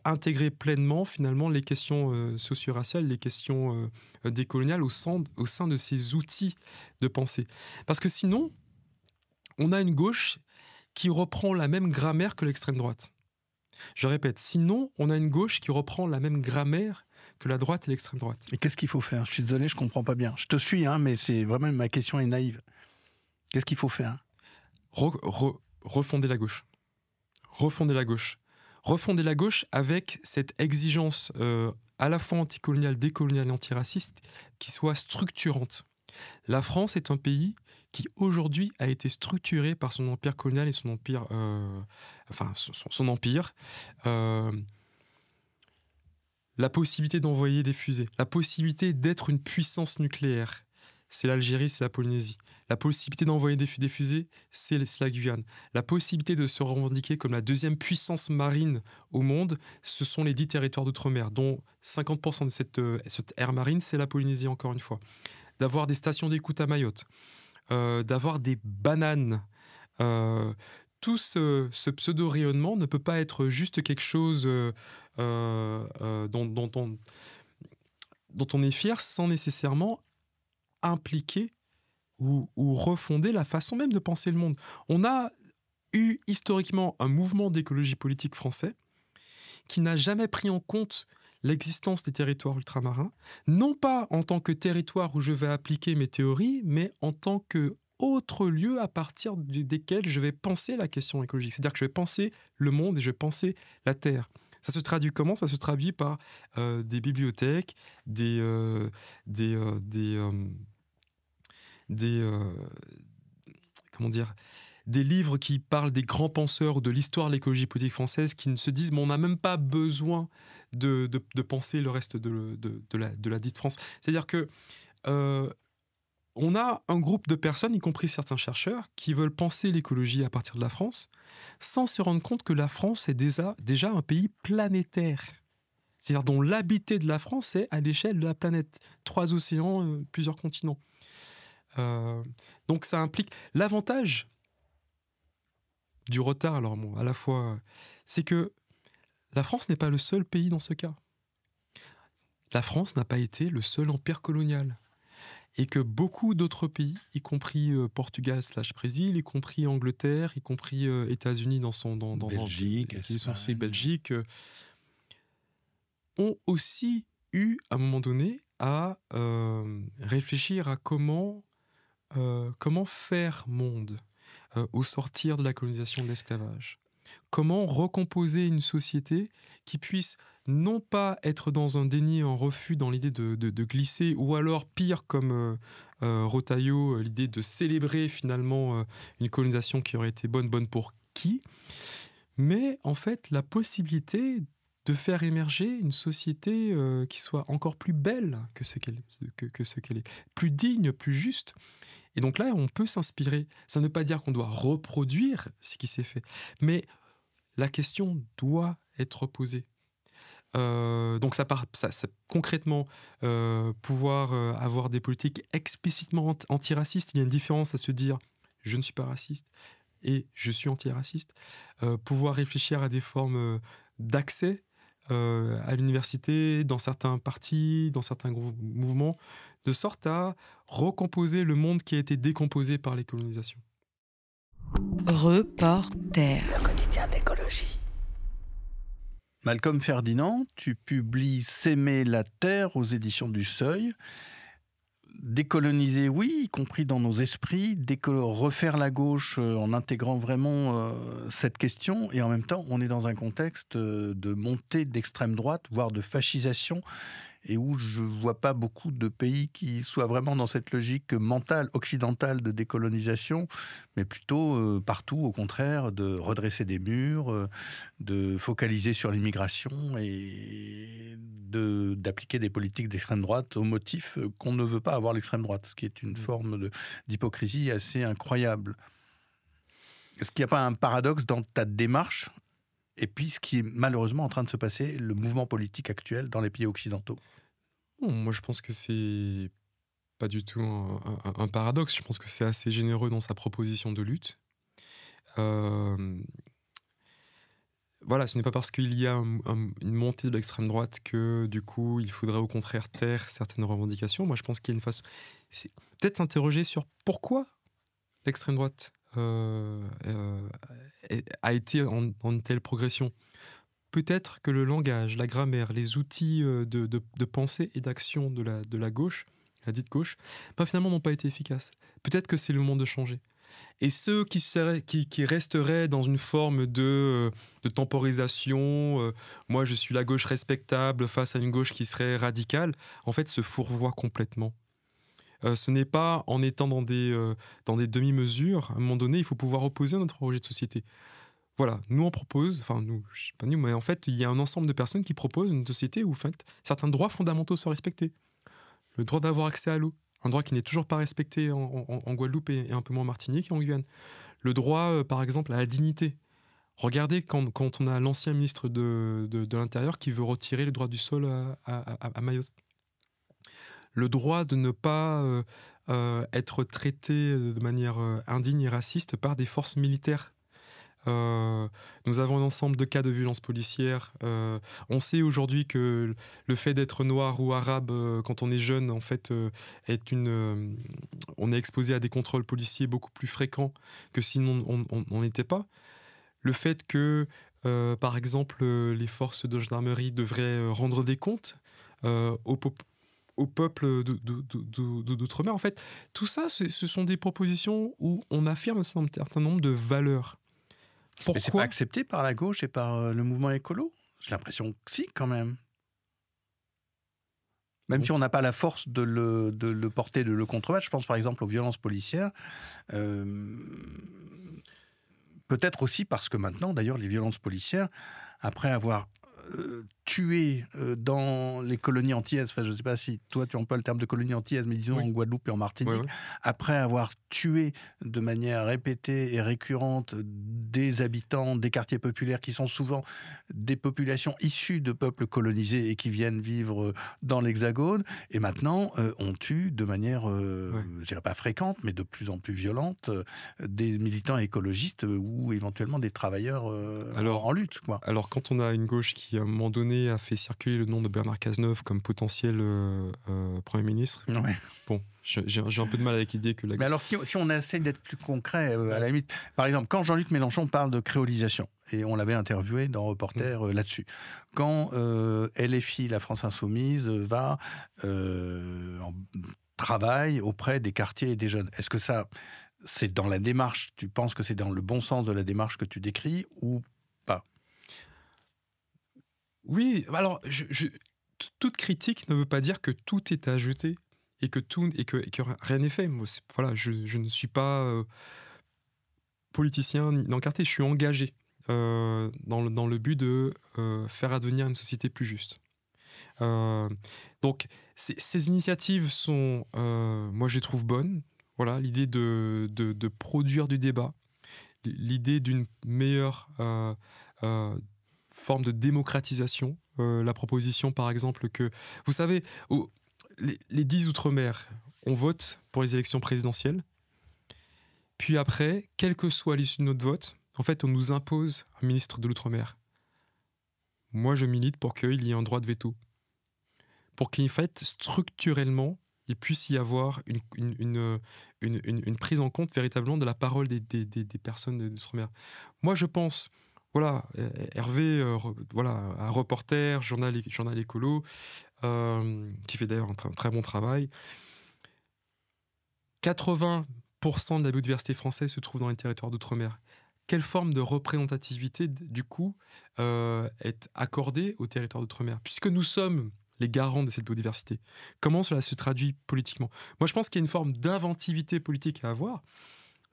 intégrer pleinement finalement les questions socio-raciales, les questions décoloniales au sein de ces outils de pensée. Parce que sinon, on a une gauche qui reprend la même grammaire que l'extrême droite. Je répète, sinon, on a une gauche qui reprend la même grammaire que la droite et l'extrême droite. Et qu'est-ce qu'il faut faire ? Je suis désolé, je ne comprends pas bien. Je te suis, mais c'est vraiment, ma question est naïve. Qu'est-ce qu'il faut faire ? Refonder la gauche. Refonder la gauche. Refonder la gauche avec cette exigence à la fois anticoloniale, décoloniale et antiraciste qui soit structurante. La France est un pays qui aujourd'hui a été structuré par son empire colonial et son empire, son empire. La possibilité d'envoyer des fusées, la possibilité d'être une puissance nucléaire, c'est l'Algérie, c'est la Polynésie. La possibilité d'envoyer des fusées, c'est la Guyane. La possibilité de se revendiquer comme la deuxième puissance marine au monde, ce sont les 10 territoires d'outre-mer, dont 50% de cette aire marine, c'est la Polynésie, encore une fois. D'avoir des stations d'écoute à Mayotte. D'avoir des bananes. Tout ce pseudo-rayonnement ne peut pas être juste quelque chose dont on est fier sans nécessairement impliquer ou refonder la façon même de penser le monde. On a eu historiquement un mouvement d'écologie politique français qui n'a jamais pris en compte l'existence des territoires ultramarins, non pas en tant que territoire où je vais appliquer mes théories, mais en tant que autre lieu à partir desquels je vais penser la question écologique. C'est-à-dire que je vais penser le monde et je vais penser la Terre. Ça se traduit comment ? Ça se traduit par des bibliothèques, des livres qui parlent des grands penseurs de l'histoire de l'écologie politique française qui ne se disent « mais on n'a même pas besoin de penser le reste de la dite France ». C'est-à-dire que on a un groupe de personnes, y compris certains chercheurs, qui veulent penser l'écologie à partir de la France, sans se rendre compte que la France est déjà un pays planétaire. C'est-à-dire dont l'habité de la France est à l'échelle de la planète. 3 océans, plusieurs continents. Donc ça implique l'avantage du retard, alors bon, à la fois, c'est que la France n'est pas le seul pays dans ce cas. La France n'a pas été le seul empire colonial. Et que beaucoup d'autres pays, y compris Portugal/Brésil, y compris Angleterre, y compris États-Unis dans Belgique, qui sont ces Belgique, ont aussi eu, à un moment donné, à réfléchir à comment faire monde au sortir de la colonisation de l'esclavage. Comment recomposer une société qui puisse non pas être dans un déni, un refus dans l'idée de glisser, ou alors pire comme Rotaillot, l'idée de célébrer finalement une colonisation qui aurait été bonne pour qui ? mais en fait la possibilité de faire émerger une société qui soit encore plus belle que ce qu'elle est, plus digne, plus juste. Et donc là, on peut s'inspirer. Ça ne veut pas dire qu'on doit reproduire ce qui s'est fait, mais la question doit être posée. Donc ça, concrètement, pouvoir avoir des politiques explicitement antiracistes, il y a une différence à se dire « je ne suis pas raciste » et « je suis antiraciste ». Pouvoir réfléchir à des formes d'accès à l'université, dans certains partis, dans certains mouvements, de sorte à recomposer le monde qui a été décomposé par les colonisations. Reporter. Le quotidien d'écologie. Malcolm Ferdinand, tu publies S'aimer la terre aux éditions du Seuil. Décoloniser, oui, y compris dans nos esprits, refaire la gauche en intégrant vraiment cette question, et en même temps, on est dans un contexte de montée d'extrême droite, voire de fascisation, et où je ne vois pas beaucoup de pays qui soient vraiment dans cette logique mentale, occidentale de décolonisation, mais plutôt partout, au contraire, de redresser des murs, de focaliser sur l'immigration et d'appliquer des politiques d'extrême droite au motif qu'on ne veut pas avoir l'extrême droite, ce qui est une forme d'hypocrisie assez incroyable. Est-ce qu'il n'y a pas un paradoxe dans ta démarche et puis ce qui est malheureusement en train de se passer, le mouvement politique actuel dans les pays occidentaux? Moi, je pense que c'est pas du tout un paradoxe. Je pense que c'est assez généreux dans sa proposition de lutte. Voilà, ce n'est pas parce qu'il y a une montée de l'extrême droite que, du coup, il faudrait au contraire taire certaines revendications. Moi, je pense qu'il y a une façon... C'est peut-être s'interroger sur pourquoi l'extrême droite a été en une telle progression. Peut-être que le langage, la grammaire, les outils de pensée et d'action de la gauche, la dite gauche, finalement n'ont pas été efficaces. Peut-être que c'est le moment de changer. Et ceux qui resteraient dans une forme de temporisation, moi je suis la gauche respectable face à une gauche qui serait radicale, en fait se fourvoient complètement. Ce n'est pas en étant dans des demi-mesures, à un moment donné, il faut pouvoir opposer notre projet de société. Voilà, nous on propose, enfin nous, je sais pas nous, mais en fait il y a un ensemble de personnes qui proposent une société où en fait, certains droits fondamentaux sont respectés. Le droit d'avoir accès à l'eau, un droit qui n'est toujours pas respecté en Guadeloupe et un peu moins en Martinique et en Guyane. Le droit, par exemple, à la dignité. Regardez quand on a l'ancien ministre de l'Intérieur qui veut retirer le droit du sol à Mayotte. Le droit de ne pas être traité de manière indigne et raciste par des forces militaires. Nous avons un ensemble de cas de violences policières. On sait aujourd'hui que le fait d'être noir ou arabe quand on est jeune, en fait, on est exposé à des contrôles policiers beaucoup plus fréquents que sinon on n'était pas. Le fait que, par exemple, les forces de gendarmerie devraient rendre des comptes au peuple d'outre-mer. En fait, tout ça, ce sont des propositions où on affirme un certain nombre de valeurs. Mais c'est pas accepté par la gauche et par le mouvement écolo? J'ai l'impression que si, quand même. Même si on n'a pas la force de le porter, de le contrebattre. Je pense par exemple aux violences policières. Peut-être aussi parce que maintenant, d'ailleurs, les violences policières, après avoir tué dans les colonies antillaises, enfin je ne sais pas si toi tu emploies le terme de colonie antillaise, mais disons en Guadeloupe et en Martinique, après avoir tué de manière répétée et récurrente des habitants des quartiers populaires qui sont souvent des populations issues de peuples colonisés et qui viennent vivre dans l'Hexagone, et maintenant on tue de manière, je dirais pas fréquente, mais de plus en plus violente, des militants écologistes ou éventuellement des travailleurs en lutte, quoi. Alors quand on a une gauche qui à un moment donné a fait circuler le nom de Bernard Cazeneuve comme potentiel Premier ministre, bon, j'ai un peu de mal avec l'idée que la... Mais alors si on essaie d'être plus concret, à la limite, par exemple, quand Jean-Luc Mélenchon parle de créolisation, et on l'avait interviewé dans Reporter là-dessus, quand LFI, la France Insoumise, va en travail auprès des quartiers et des jeunes, est-ce que ça, c'est dans la démarche, tu penses que c'est dans le bon sens de la démarche que tu décris ou pas? Oui, alors toute critique ne veut pas dire que tout est à jeter et que rien n'est fait. Moi, voilà, je ne suis pas politicien ni encarté, je suis engagé dans le but de faire advenir une société plus juste. Donc, ces initiatives sont, moi, je les trouve bonnes. Voilà, l'idée de produire du débat, l'idée d'une meilleure forme de démocratisation. La proposition, par exemple, que... Vous savez, les 10 Outre-mer, on vote pour les élections présidentielles. Puis après, quelle que soit l'issue de notre vote, en fait, on nous impose un ministre de l'Outre-mer. Moi, je milite pour qu'il y ait un droit de veto. Pour qu'en fait, structurellement, il puisse y avoir une prise en compte véritablement de la parole des personnes d'outre-mer. Moi, je pense, voilà, Hervé, voilà, un reporter, journal écolo, qui fait d'ailleurs un très bon travail. 80% de la biodiversité française se trouve dans les territoires d'outre-mer. Quelle forme de représentativité, du coup, est accordée aux territoires d'outre-mer ? Puisque nous sommes les garants de cette biodiversité. Comment cela se traduit politiquement ? Moi, je pense qu'il y a une forme d'inventivité politique à avoir.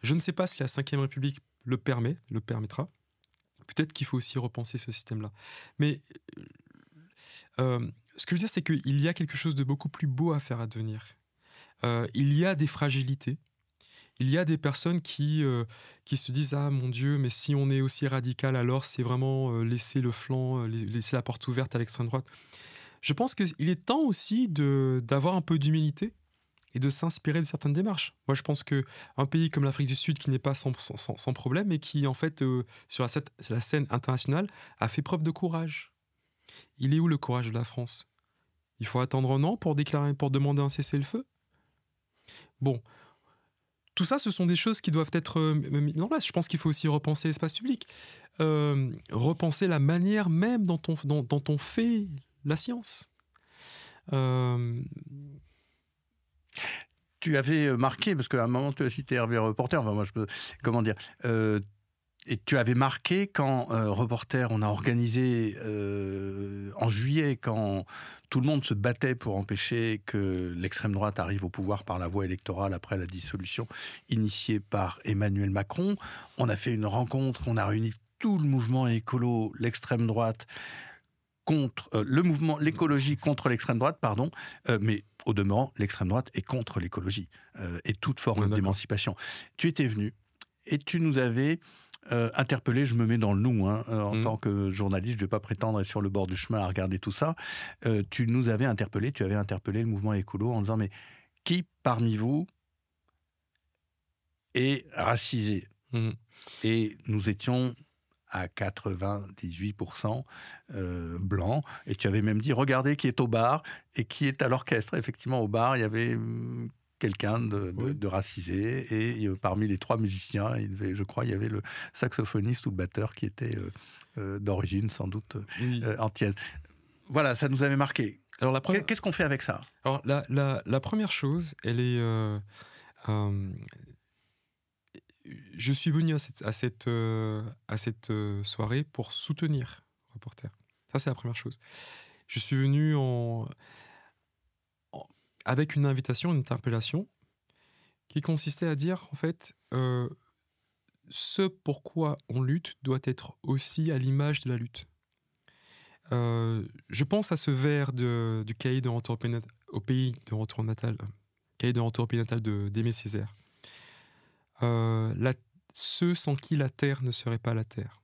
Je ne sais pas si la Ve République le permettra. Peut-être qu'il faut aussi repenser ce système-là. Mais ce que je veux dire, c'est qu'il y a quelque chose de beaucoup plus beau à faire advenir. Il y a des fragilités. Il y a des personnes qui se disent « Ah, mon Dieu, mais si on est aussi radical, alors c'est vraiment laisser le flanc, laisser la porte ouverte à l'extrême droite. » Je pense qu'il est temps aussi d'avoir un peu d'humilité et de s'inspirer de certaines démarches. Moi, je pense qu'un pays comme l'Afrique du Sud, qui n'est pas sans problème et qui, en fait, sur la scène internationale, a fait preuve de courage. Il est où le courage de la France ? Il faut attendre un an pour demander un cessez-le-feu ? Bon, tout ça, ce sont des choses qui doivent être mises en place. Je pense qu'il faut aussi repenser l'espace public, repenser la manière même dont on fait la science. Tu avais marqué, parce qu'à un moment tu as cité Hervé Reporter, enfin moi je peux, comment dire, et tu avais marqué quand Reporter, on a organisé en juillet, quand tout le monde se battait pour empêcher que l'extrême droite arrive au pouvoir par la voie électorale après la dissolution initiée par Emmanuel Macron. On a fait une rencontre, on a réuni tout le mouvement écolo, l'extrême droite, contre le mouvement, l'écologie contre l'extrême droite, pardon, mais au demeurant, l'extrême droite est contre l'écologie et toute forme d'émancipation. Tu étais venu et tu nous avais interpellé, je me mets dans le nous, en tant que journaliste, je ne vais pas prétendre être sur le bord du chemin à regarder tout ça. Tu nous avais interpellé, tu avais interpellé le mouvement écolo en disant, mais qui parmi vous est racisé ? Et nous étions à 98% blanc, et tu avais même dit, regardez qui est au bar et qui est à l'orchestre. Effectivement, au bar, il y avait quelqu'un de racisé, et parmi les 3 musiciens, je crois, il y avait le saxophoniste ou le batteur qui était d'origine sans doute antillaise. Voilà, ça nous avait marqué. Alors, qu'est-ce qu'on fait avec ça ? Alors, la première chose, elle est... je suis venu à cette soirée pour soutenir Reporter. Ça, c'est la première chose. Je suis venu avec une invitation, une interpellation, qui consistait à dire, en fait, ce pourquoi on lutte doit être aussi à l'image de la lutte. Je pense à ce vers du cahier de retour au pays de retour natal, cahier de retour au pays natal d'Aimé Césaire. Ceux sans qui la terre ne serait pas la terre.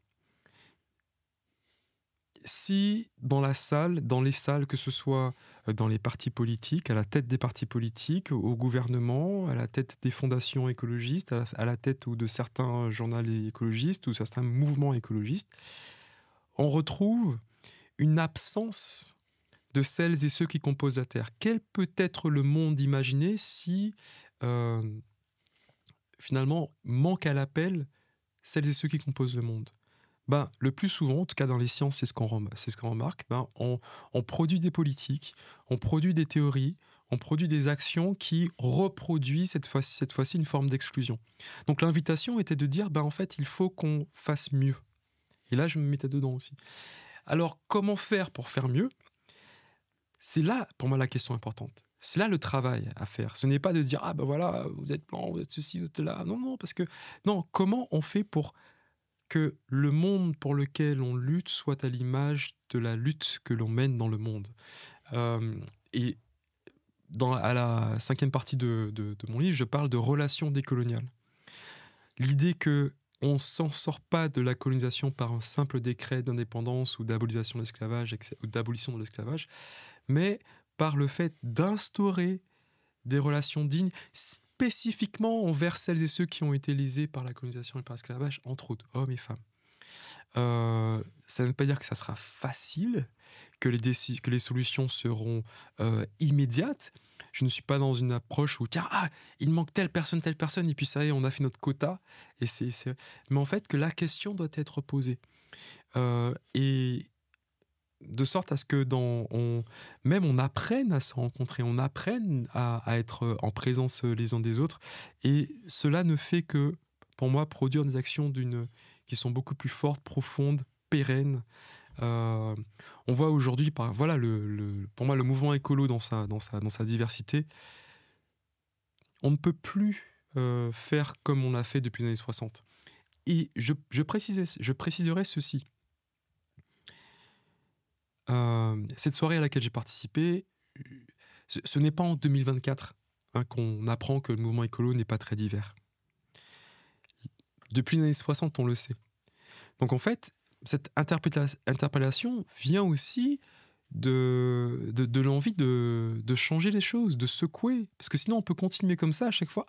Si dans les salles, que ce soit dans les partis politiques, à la tête des partis politiques, au gouvernement, à la tête des fondations écologistes, à la tête ou de certains journaux écologistes ou certains mouvements écologistes, on retrouve une absence de celles et ceux qui composent la terre. Quel peut être le monde imaginé si finalement manque à l'appel celles et ceux qui composent le monde? Le plus souvent, en tout cas dans les sciences, c'est ce qu'on remarque, on produit des politiques, on produit des théories, on produit des actions qui reproduisent cette fois-ci une forme d'exclusion. Donc l'invitation était de dire, en fait, il faut qu'on fasse mieux. Et là, je me mettais dedans aussi. Alors, comment faire pour faire mieux ? C'est là, pour moi, la question importante. C'est là le travail à faire. Ce n'est pas de dire, voilà, vous êtes blanc, vous êtes ceci, vous êtes là. Non, parce que, non, comment on fait pour que le monde pour lequel on lutte soit à l'image de la lutte que l'on mène dans le monde. Et à la 5e partie de mon livre, je parle de relations décoloniales. L'idée que on s'en sort pas de la colonisation par un simple décret d'indépendance ou d'abolition de l'esclavage, mais par le fait d'instaurer des relations dignes, spécifiquement envers celles et ceux qui ont été lésés par la colonisation et par l'esclavage, entre autres, hommes et femmes. Ça ne veut pas dire que ça sera facile, que les solutions seront immédiates. Je ne suis pas dans une approche où tiens, il manque telle personne, et puis ça y est, on a fait notre quota. Mais en fait, que la question doit être posée. Et de sorte à ce que on apprenne à se rencontrer, on apprenne à être en présence les uns des autres. Et cela ne fait que, pour moi, produire des actions qui sont beaucoup plus fortes, profondes, pérennes. On voit aujourd'hui, pour moi, le mouvement écolo dans sa diversité, on ne peut plus faire comme on l'a fait depuis les années 60. Et je préciserai ceci. Cette soirée à laquelle j'ai participé, ce n'est pas en 2024 qu'on apprend que le mouvement écolo n'est pas très divers. Depuis les années 60, on le sait. Donc en fait, cette interpellation vient aussi de l'envie de changer les choses, de secouer. Parce que sinon, on peut continuer comme ça à chaque fois.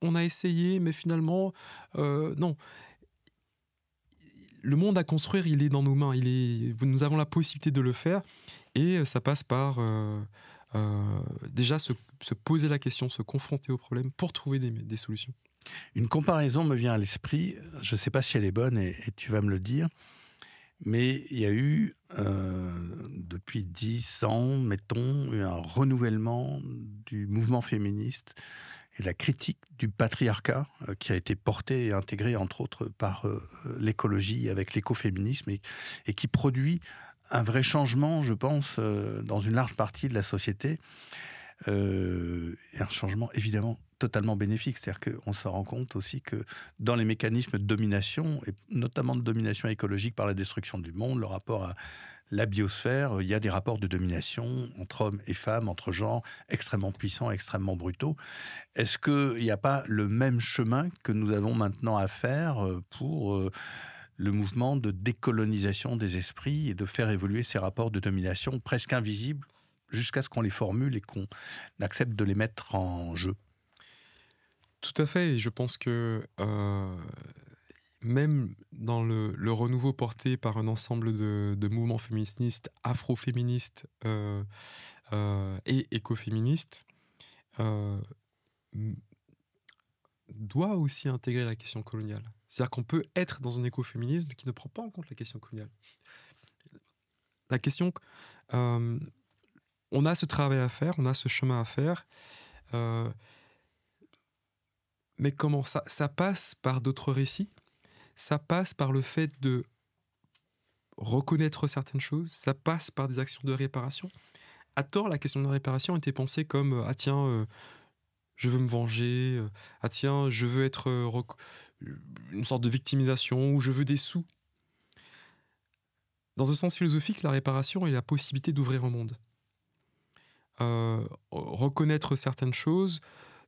On a essayé, mais finalement, non. Le monde à construire, il est dans nos mains. Nous avons la possibilité de le faire. Et ça passe par déjà se poser la question, se confronter au problème pour trouver des solutions. Une comparaison me vient à l'esprit. Je ne sais pas si elle est bonne et tu vas me le dire. Mais il y a eu, depuis 10 ans, mettons, un renouvellement du mouvement féministe et la critique du patriarcat qui a été portée et intégrée, entre autres, par l'écologie avec l'écoféminisme et qui produit un vrai changement, je pense, dans une large partie de la société. Et un changement, évidemment, totalement bénéfique. C'est-à-dire qu'on se rend compte aussi que dans les mécanismes de domination, et notamment de domination écologique par la destruction du monde, le rapport à la biosphère, il y a des rapports de domination entre hommes et femmes, entre genres, extrêmement puissants, extrêmement brutaux. Est-ce qu'il n'y a pas le même chemin que nous avons maintenant à faire pour le mouvement de décolonisation des esprits et de faire évoluer ces rapports de domination presque invisibles jusqu'à ce qu'on les formule et qu'on accepte de les mettre en jeu? Tout à fait, et je pense que même dans le renouveau porté par un ensemble de mouvements féministes, afroféministes et écoféministes, doit aussi intégrer la question coloniale. C'est-à-dire qu'on peut être dans un écoféminisme qui ne prend pas en compte la question coloniale. La question... on a ce travail à faire, on a ce chemin à faire, mais comment ça passe par d'autres récits, ça passe par le fait de reconnaître certaines choses, ça passe par des actions de réparation. À tort, la question de la réparation était pensée comme je veux me venger, je veux être une sorte de victimisation, ou je veux des sous. Dans un sens philosophique, la réparation est la possibilité d'ouvrir un monde. Reconnaître certaines choses,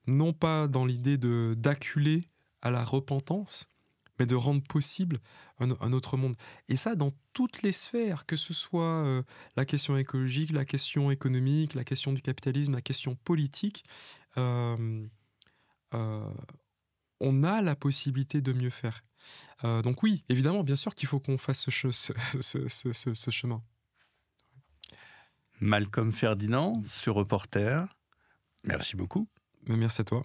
non pas dans l'idée d'acculer à la repentance, mais de rendre possible un autre monde. Et ça, dans toutes les sphères, que ce soit la question écologique, la question économique, la question du capitalisme, la question politique, on a la possibilité de mieux faire. Donc oui, évidemment, bien sûr qu'il faut qu'on fasse ce chemin. Malcolm Ferdinand, sur Reporter. Merci beaucoup. Merci à toi.